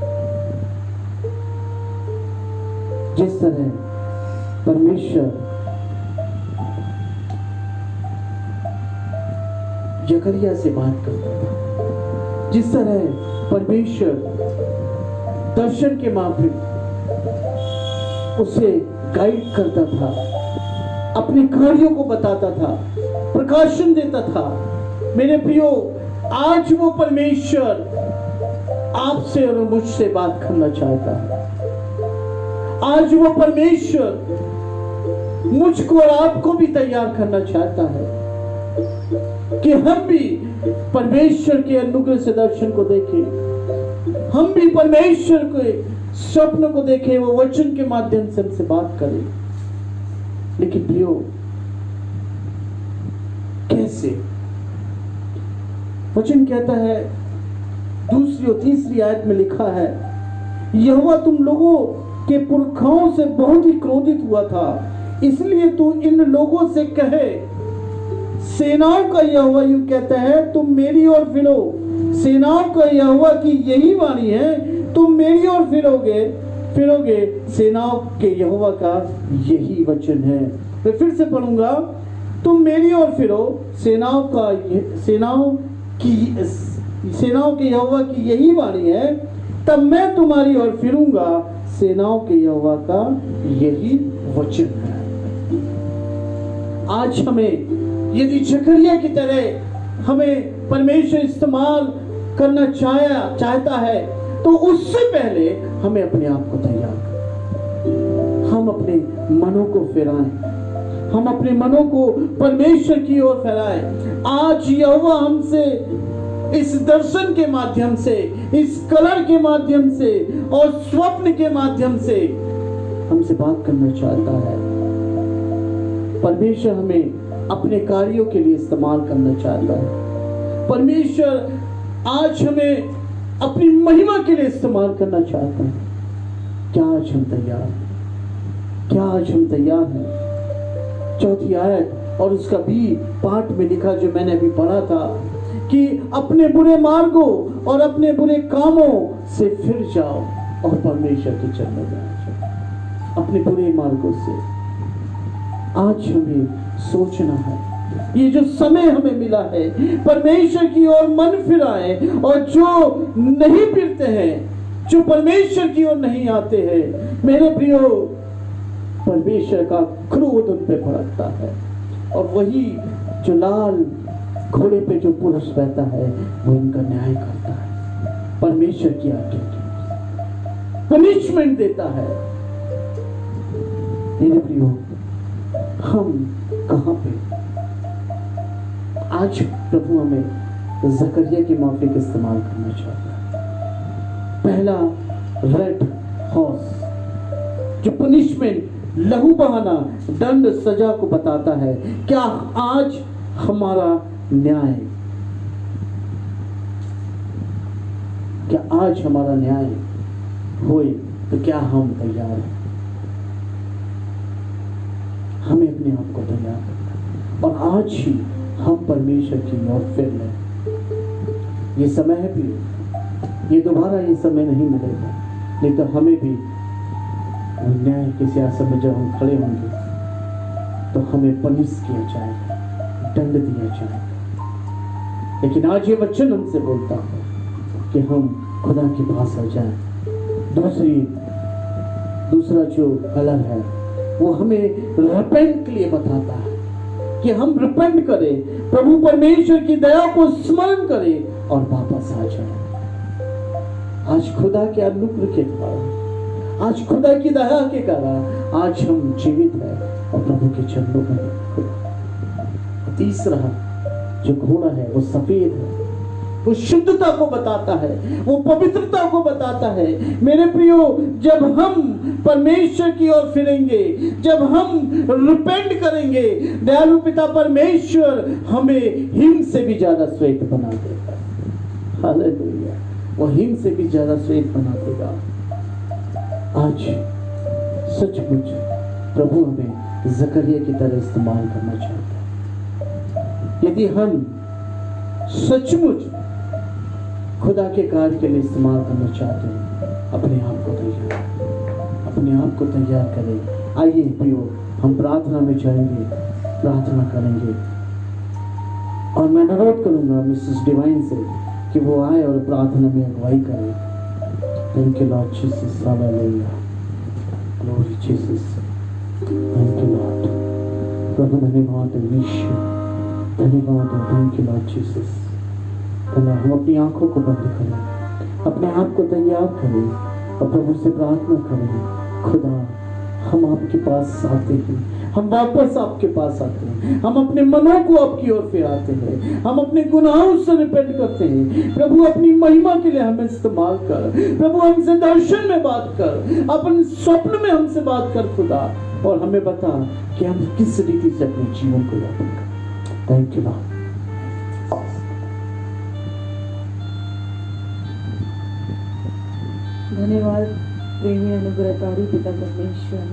जिस तरह परमेश्वर जकरिया से बात करता था, जिस तरह परमेश्वर दर्शन के माफिक उसे गाइड करता था, अपने कार्यों को बताता था, प्रकाशन देता था। मेरे प्रियो, आज वो परमेश्वर आपसे और मुझसे बात करना चाहता है। आज वो परमेश्वर मुझको और आपको भी तैयार करना चाहता है कि हम भी परमेश्वर के अनुग्रह से दर्शन को देखें, हम भी परमेश्वर के स्वप्न को देखें, वो वचन के माध्यम से हमसे बात करें। लेकिन प्रियो, कैसे? वचन कहता है, दूसरी और तीसरी आयत में लिखा है, यहोवा तुम लोगों के पुरखाओं से बहुत ही क्रोधित हुआ था, इसलिए तू इन लोगों से कहे, सेनाओं का यहोवा यूं कहता है, तुम मेरी ओर फिरो। सेनाओं का यहोवा की यही वाणी है, तुम मेरी ओर फिरोगे। सेनाओं के यहोवा का यही वचन है। मैं फिर से पढ़ूंगा, तुम मेरी ओर फिरो, सेनाओं के यहोवा की यही वाणी है, तब मैं तुम्हारी ओर फिरूंगा। सेनाओं के यहोवा का यही वचन है। आज हमें, यदि जकरिया की तरह हमें परमेश्वर इस्तेमाल करना चाहता है, तो उससे पहले हमें अपने आप को तैयार करें। हम अपने मनों को फिराएं, हम अपने मनों को परमेश्वर की ओर फैलाएं। आज यहोवा हमसे इस दर्शन के माध्यम से, इस कलर के माध्यम से और स्वप्न के माध्यम से हमसे बात करना चाहता है। परमेश्वर हमें अपने कार्यों के लिए इस्तेमाल करना चाहता है। परमेश्वर आज हमें अपनी महिमा के लिए इस्तेमाल करना चाहता है। क्या आज हम तैयार हैं? क्या आज हम तैयार हैं? चौथी आयत और उसका भी पाठ में लिखा, जो मैंने अभी पढ़ा था, कि अपने बुरे मार्गों और अपने बुरे कामों से फिर जाओ और परमेश्वर के चरणों में आ जाओ। अपने बुरे मार्गों से आज हमें सोचना है, ये जो समय हमें मिला है, परमेश्वर की ओर मन फिराए, और जो नहीं फिरते हैं, जो परमेश्वर की ओर नहीं आते हैं, मेरे प्रियो, परमेश्वर का क्रोध उन पे भड़कता है। और वही जो लाल घोड़े पे जो पुरुष रहता है, वो इनका न्याय करता है, परमेश्वर की आज्ञा की पनिशमेंट देता है। मेरे प्रियो, हम कहां पे? आज प्रभु हमें जकरिया के माफिक इस्तेमाल करना चाहता है। पहला, रेड हॉर्स, जो पनिशमेंट, लहू बहाना, दंड, सजा को बताता है। क्या आज हमारा न्याय, क्या आज हमारा न्याय होए, तो क्या हम तैयार हैं? हमें अपने आप को तैयार करना है, और आज ही हम परमेश्वर की ओर फिर लें। ये समय है भी, ये दोबारा ये समय नहीं मिलेगा, नहीं तो हमें भी न्याय के सियासत में जब हम खड़े होंगे तो हमें पनिश किया जाएगा, दंड दिया जाएगा। लेकिन आज ये वचन हमसे बोलता है कि हम खुदा के पास आ जाएं। दूसरा जो कलर है, वो हमें रिपेंट के लिए बताता है कि हम रिपेंट करें, प्रभु परमेश्वर की दया को स्मरण करें और वापस आ जाएं। आज खुदा के अनुग्रह के कारण, आज खुदा की दया के कारण आज हम जीवित हैं और प्रभु के चरणों में। तीसरा जो घोड़ा है वो सफेद है, वो शुद्धता को बताता है, वो पवित्रता को बताता है। मेरे प्रियो, जब हम परमेश्वर की ओर फिरेंगे, जब हम रिपेंट करेंगे, दयालु पिता परमेश्वर हमें हिम से भी ज्यादा श्वेत बना देगा। हालेलुया, वो हिम से भी ज्यादा श्वेत बना देगा। आज सचमुच प्रभु हमें जकरिया की तरह इस्तेमाल करना चाहता है। यदि हम सचमुच खुदा के कार्य के लिए इस्तेमाल करना चाहते हैं, अपने आप को तैयार करें। आइए प्रियो, हम प्रार्थना में जाएंगे, प्रार्थना करेंगे, और मैं अनुरोध करूंगा मिसेस डिवाइन से कि वो आए और प्रार्थना में अगुवाई करें। Thank you Lord Jesus, hallelujah, glory Jesus, thank you Lord. प्रभु धन्यवाद, धन्यवाद, थैंक यू लॉर्ड जीसस। हम अपनी आंखों को बंद करें, अपने आप को तैयार करें और प्रभु से प्रार्थना करें। खुदा, हम आपके पास आते हैं, हम वापस आपके पास आते हैं, हम अपने मनों को आपकी ओर फिराते हैं, हम अपने गुनाहों से रिपेंट करते हैं। प्रभु अपनी महिमा के लिए हमें इस्तेमाल कर। प्रभु हमसे दर्शन में बात कर, अपन स्वप्न में हमसे बात कर खुदा, और हमें बता कि हम किस रीति से अपने जीवन को यापन करें। Thank you Lord. धन्यवाद प्रेमी अनुग्रहकारी पिता परमेश्वर,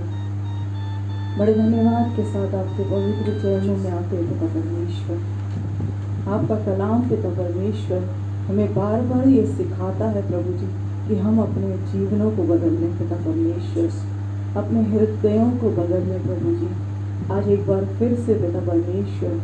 बड़े धन्यवाद के साथ आपके पवित्र चरणों में आते हैं पिता परमेश्वर। आपका कलाम पिता परमेश्वर हमें बार बार ये सिखाता है प्रभु जी कि हम अपने जीवनों को बदल लें पिता परमेश्वर, अपने हृदयों को बदल लें प्रभु जी। आज एक बार फिर से पिता परमेश्वर,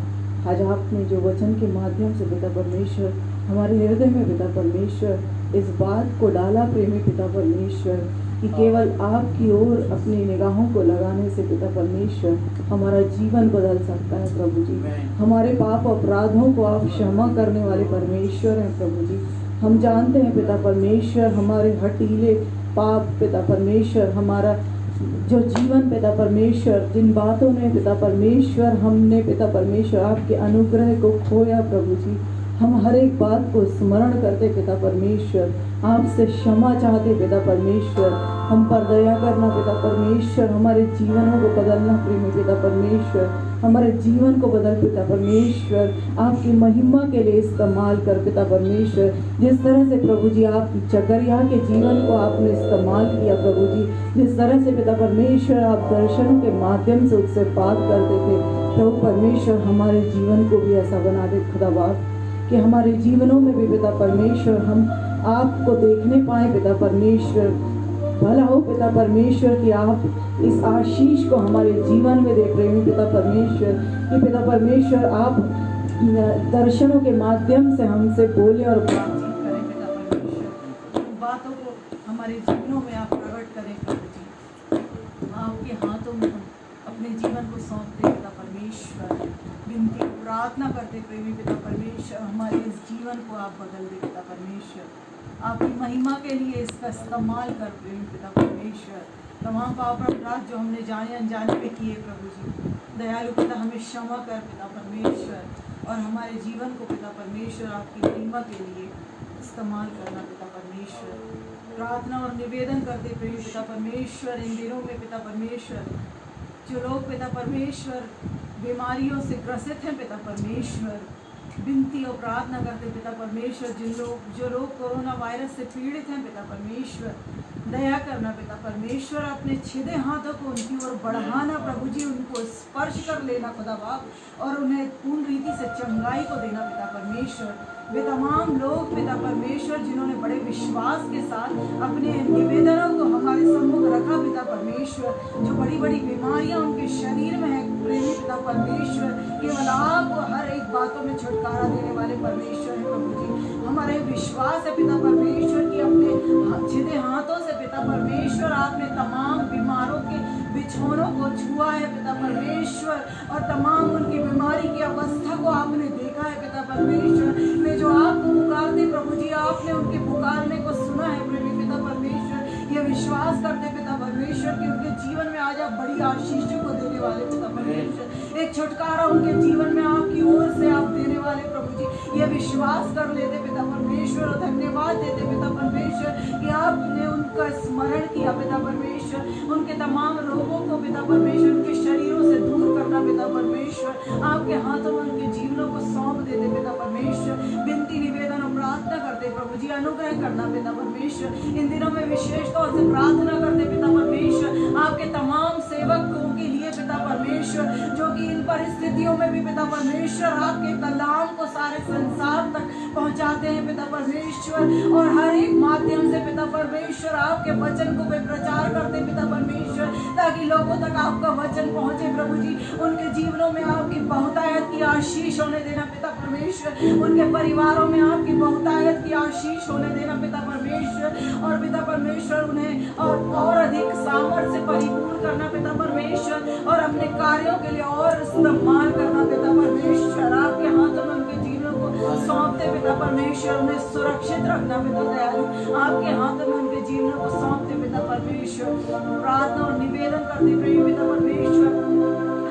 आज आपने जो वचन के माध्यम से पिता परमेश्वर हमारे हृदय में पिता परमेश्वर इस बात को डाला प्रेमी पिता परमेश्वर कि केवल आपकी ओर अपनी निगाहों को लगाने से पिता परमेश्वर हमारा जीवन बदल सकता है प्रभु जी। हमारे पाप अपराधों को आप क्षमा करने वाले परमेश्वर हैं प्रभु जी। हम जानते हैं पिता परमेश्वर हमारे हठीले पाप पिता परमेश्वर, हमारा जो जीवन पिता परमेश्वर, जिन बातों ने पिता परमेश्वर हमने पिता परमेश्वर आपके अनुग्रह को खोया प्रभु जी, हम हर एक बात को स्मरण करते पिता परमेश्वर, आपसे क्षमा चाहते पिता परमेश्वर, हम पर दया करना पिता परमेश्वर, हमारे जीवनों को बदलना प्रेमी पिता परमेश्वर, हमारे जीवन को बदल पिता परमेश्वर, आपकी महिमा के लिए इस्तेमाल कर पिता परमेश्वर। जिस तरह से प्रभु जी आप जकरिया के जीवन को आपने इस्तेमाल किया प्रभु जी, जिस तरह से पिता परमेश्वर आप दर्शनों के माध्यम से उससे बात करते थे प्रभु परमेश्वर, हमारे जीवन को भी ऐसा बना दे खुदा बाप कि हमारे जीवनों में भी पिता परमेश्वर हम आपको देखने पाए पिता परमेश्वर। भला हो पिता परमेश्वर कि आप इस आशीष को हमारे जीवन में दे प्रेमी पिता परमेश्वर, कि पिता परमेश्वर आप दर्शनों के माध्यम से हमसे बोले और बातचीत करें पिता परमेश्वर। उन बातों को हमारे जीवनों में आप प्रकट करें प्रभु जी। आपके हाथों में हम अपने जीवन को सौंपते पिता परमेश्वर, विनती प्रार्थना करते प्रेमी पिता परमेश्वर, हमारे इस जीवन को आप बदल दे पिता परमेश्वर। आपकी महिमा के लिए इसका इस्तेमाल कर प्रेमी पिता परमेश्वर। तमाम पाप अपराध जो हमने जाने अनजाने में किए प्रभु जी, दयालु पिता हमें क्षमा कर पिता परमेश्वर, और हमारे जीवन को पिता परमेश्वर आपकी महिमा के लिए इस्तेमाल करना पिता परमेश्वर। प्रार्थना और निवेदन करते प्रेमी पिता परमेश्वर, इन दिनों में पिता परमेश्वर जो लोग पिता परमेश्वर बीमारियों से ग्रसित हैं पिता परमेश्वर, विनती और प्रार्थना करते पिता परमेश्वर, जो लोग कोरोना वायरस से पीड़ित हैं पिता परमेश्वर, दया करना पिता परमेश्वर, अपने छिदे हाथों को उनकी ओर बढ़ाना प्रभु जी, उनको स्पर्श कर लेना खुदा बाप, और उन्हें पूर्ण रीति से चंगाई को देना पिता परमेश्वर। वे तमाम लोग पिता परमेश्वर जिन्होंने बड़े विश्वास के साथ अपने निवेदनों को हमारे सम्मुख रखा पिता परमेश्वर, जो बड़ी बड़ी बीमारियां उनके शरीर में है प्रेमी पिता परमेश्वर, केवल आप हर एक बातों में छुटकारा देने वाले परमेश्वर है प्रभु जी। हमारे विश्वास है पिता परमेश्वर की अपने छिदे हाथों से पिता परमेश्वर आपने तमाम बीमारों के बिछौनों को छुआ है पिता परमेश्वर, और तमाम उनकी बीमारी की अवस्था को आपने देखा है पिता परमेश्वर। वे जो आपको पुकारते प्रभु जी, आपने उनके पुकारने को सुना है प्रेमी पिता परमेश्वर। ये विश्वास करते पिता परमेश्वर परमेश्वर कि उनके जीवन में आज आप बड़ी आशीषों को देने वाले पिता परमेश्वर, एक छुटकारा उनके जीवन में आपकी ओर से आप देने वाले प्रभु जी, ये विश्वास कर लेते पिता परमेश्वर और धन्यवाद देते पिता परमेश्वर कि आपने उनका स्मरण किया पिता परमेश्वर, उनके तमाम रोगों को पिता परमेश्वर उनके शरीरों से दूर करना पिता परमेश्वर, आपके हाथों में उनके जीवनों को सौंप देते पिता परमेश्वर, विनती निवेदन और प्रार्थना करते प्रभु जी, अनुग्रह करना पिता परमेश्वर, इन दिनों में विशेष तौर से प्रार्थना करते पिता परमेश्वर आपके तमाम सेवकों के लिए पिता परमेश्वर, जो कि इन परिस्थितियों में भी पिता परमेश्वर आपके कलाम को सारे संसार तक पहुंचाते हैं पिता परमेश्वर, और हर एक माध्यम से पिता परमेश्वर आपके वचन को वे प्रचार करते पिता परमेश्वर, ताकि लोगों तक आपका वचन पहुंचे प्रभु जी, उनके जीवनों में आपकी बहुतायत की आशीष होने देना पिता परमेश्वर, उनके परिवारों में आपकी बहुतायत की आशीष होने देना पिता परमेश्वर, और पिता परमेश्वर उन्हें और अधिक सामर्थ्य से परिपूर्ण करना पिता परमेश्वर, और अपने कार्यों के लिए और इस्तेमाल करना पिता परमेश्वर, आपके हाथों में उनके जीवनों को सौंपते पिता परमेश्वर, उन्हें सुरक्षित रखना पिता दयालु, आपके हाथों में उनके जीवनों को सौंपते पिता परमेश्वर, प्रार्थना और निवेदन करते प्रेम पिता परमेश्वर,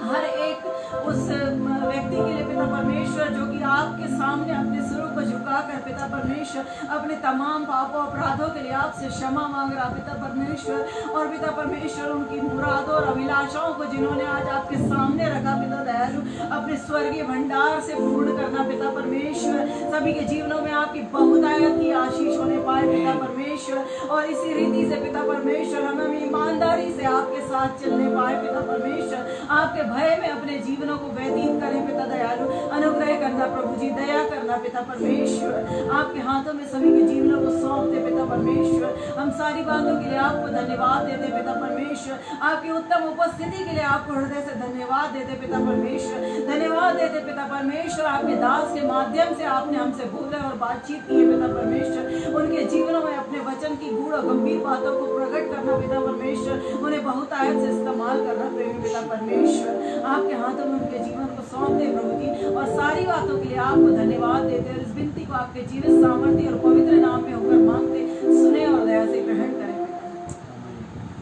हर एक उस व्यक्ति के लिए पिता परमेश्वर जो कि आपके सामने अपने सिरों को झुकाकर पिता परमेश्वर अपने तमाम पापों अपराधों के लिए आपसे क्षमा मांग रहा पिता परमेश्वर, और पिता परमेश्वर उनकी मुरादों और अभिलाषाओं को जिन्होंने आज आपके सामने रखा पिता दयालु, अपने स्वर्गीय भंडार से पूर्ण करना पिता परमेश्वर, सभी के जीवनों में आपकी बहुतायत की आशीष होने पाए पिता परमेश्वर, और इसी रीति से पिता परमेश्वर हमें ईमानदारी से आपके साथ चलने पाए पिता परमेश्वर, आपके भय में अपने जीवनों को व्यतीत करें पिता दयालु, अनुग्रह करना प्रभु जी, दया करना पिता परमेश्वर, आपके हाथों में सभी के जीवनों को सौंपते पिता परमेश्वर, हम सारी बातों के लिए आपको धन्यवाद देते पिता परमेश्वर, आपकी उत्तम उपस्थिति के लिए आपको हृदय से धन्यवाद देते पिता परमेश्वर, धन्यवाद देते पिता परमेश्वर, आपके दास के माध्यम से आपने हमसे बोला और बातचीत की है पिता परमेश्वर, उनके जीवनों में अपने वचन की गूढ़ और गंभीर बातों को प्रकट करना पिता परमेश्वर, उन्हें बहुतायत से इस्तेमाल करना प्रेमी पिता परमेश्वर, आपके हाथों में उनके जीवन को सौंप दे प्रभु जी, और सारी बातों के लिए आपको धन्यवाद देते हैं, इस विनती को आपके जीवित सामर्थ्य और पवित्र नाम में होकर मांगते, सुने और दया से ग्रहण करें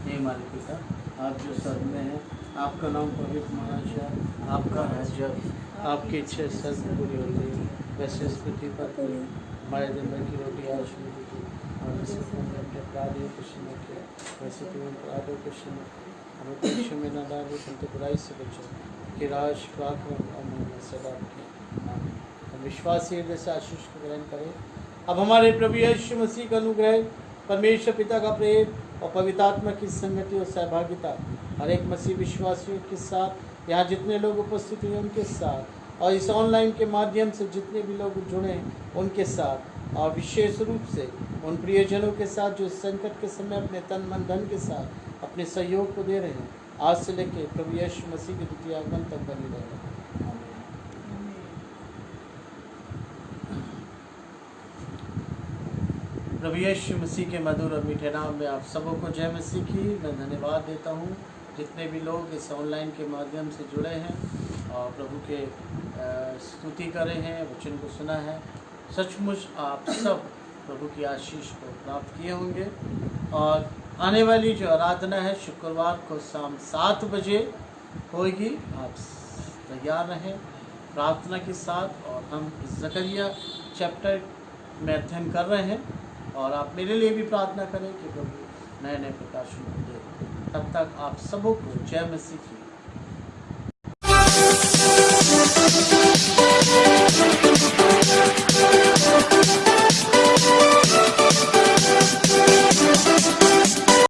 हे हमारे पिता, आप जो स्वर्ग में हैं, आपका नाम पवित्र माना जाए, आपका राज्य, आपकी इच्छा सब पूरी होती है, वैसे इस पृथ्वी पर हमारे दिन भर की रोटी आज मिली थी, और इसे तुमने अपने अपराधियों को क्षमा किया, वैसे तुम अपराधों को क्षमा, हमें परीक्षा में न डालो, किंतु बुराई से बचो, कि राज पराक्रम और महिमा सदा आपकी। हम विश्वासी हृदय से आशीष को ग्रहण करें। अब हमारे प्रभु यीशु मसीह का अनुग्रह, परमेश्वर पिता का प्रेम और पवित्र आत्मा की संगति और सहभागिता हर एक मसीह विश्वासियों के साथ, यहाँ जितने लोग उपस्थित हुए उनके साथ, और इस ऑनलाइन के माध्यम से जितने भी लोग जुड़े उनके साथ, और विशेष रूप से उन प्रियजनों के साथ जो संकट के समय अपने तन मन धन के साथ अपने सहयोग को दे रहे हैं, आज से लेकर प्रभु यीशु मसीह के द्वितीय आगमन तक बने रहे। प्रभु यीशु मसीह के मधुर और मीठे नाम में आप सबों को जय मसीह की मैं धन्यवाद देता हूँ, जितने भी लोग इस ऑनलाइन के माध्यम से जुड़े हैं और प्रभु के स्तुति कर रहे हैं, वचन को सुना है। सचमुच आप सब प्रभु की आशीष को प्राप्त किए होंगे। और आने वाली जो आराधना है शुक्रवार को शाम 7 बजे होगी, आप तैयार रहें प्रार्थना के साथ। और हम जकरिया चैप्टर में अध्ययन कर रहे हैं, और आप मेरे लिए भी प्रार्थना करें कि प्रभु नए नए प्रकाशन को दे। तब तक आप सबों को जय मसीह की।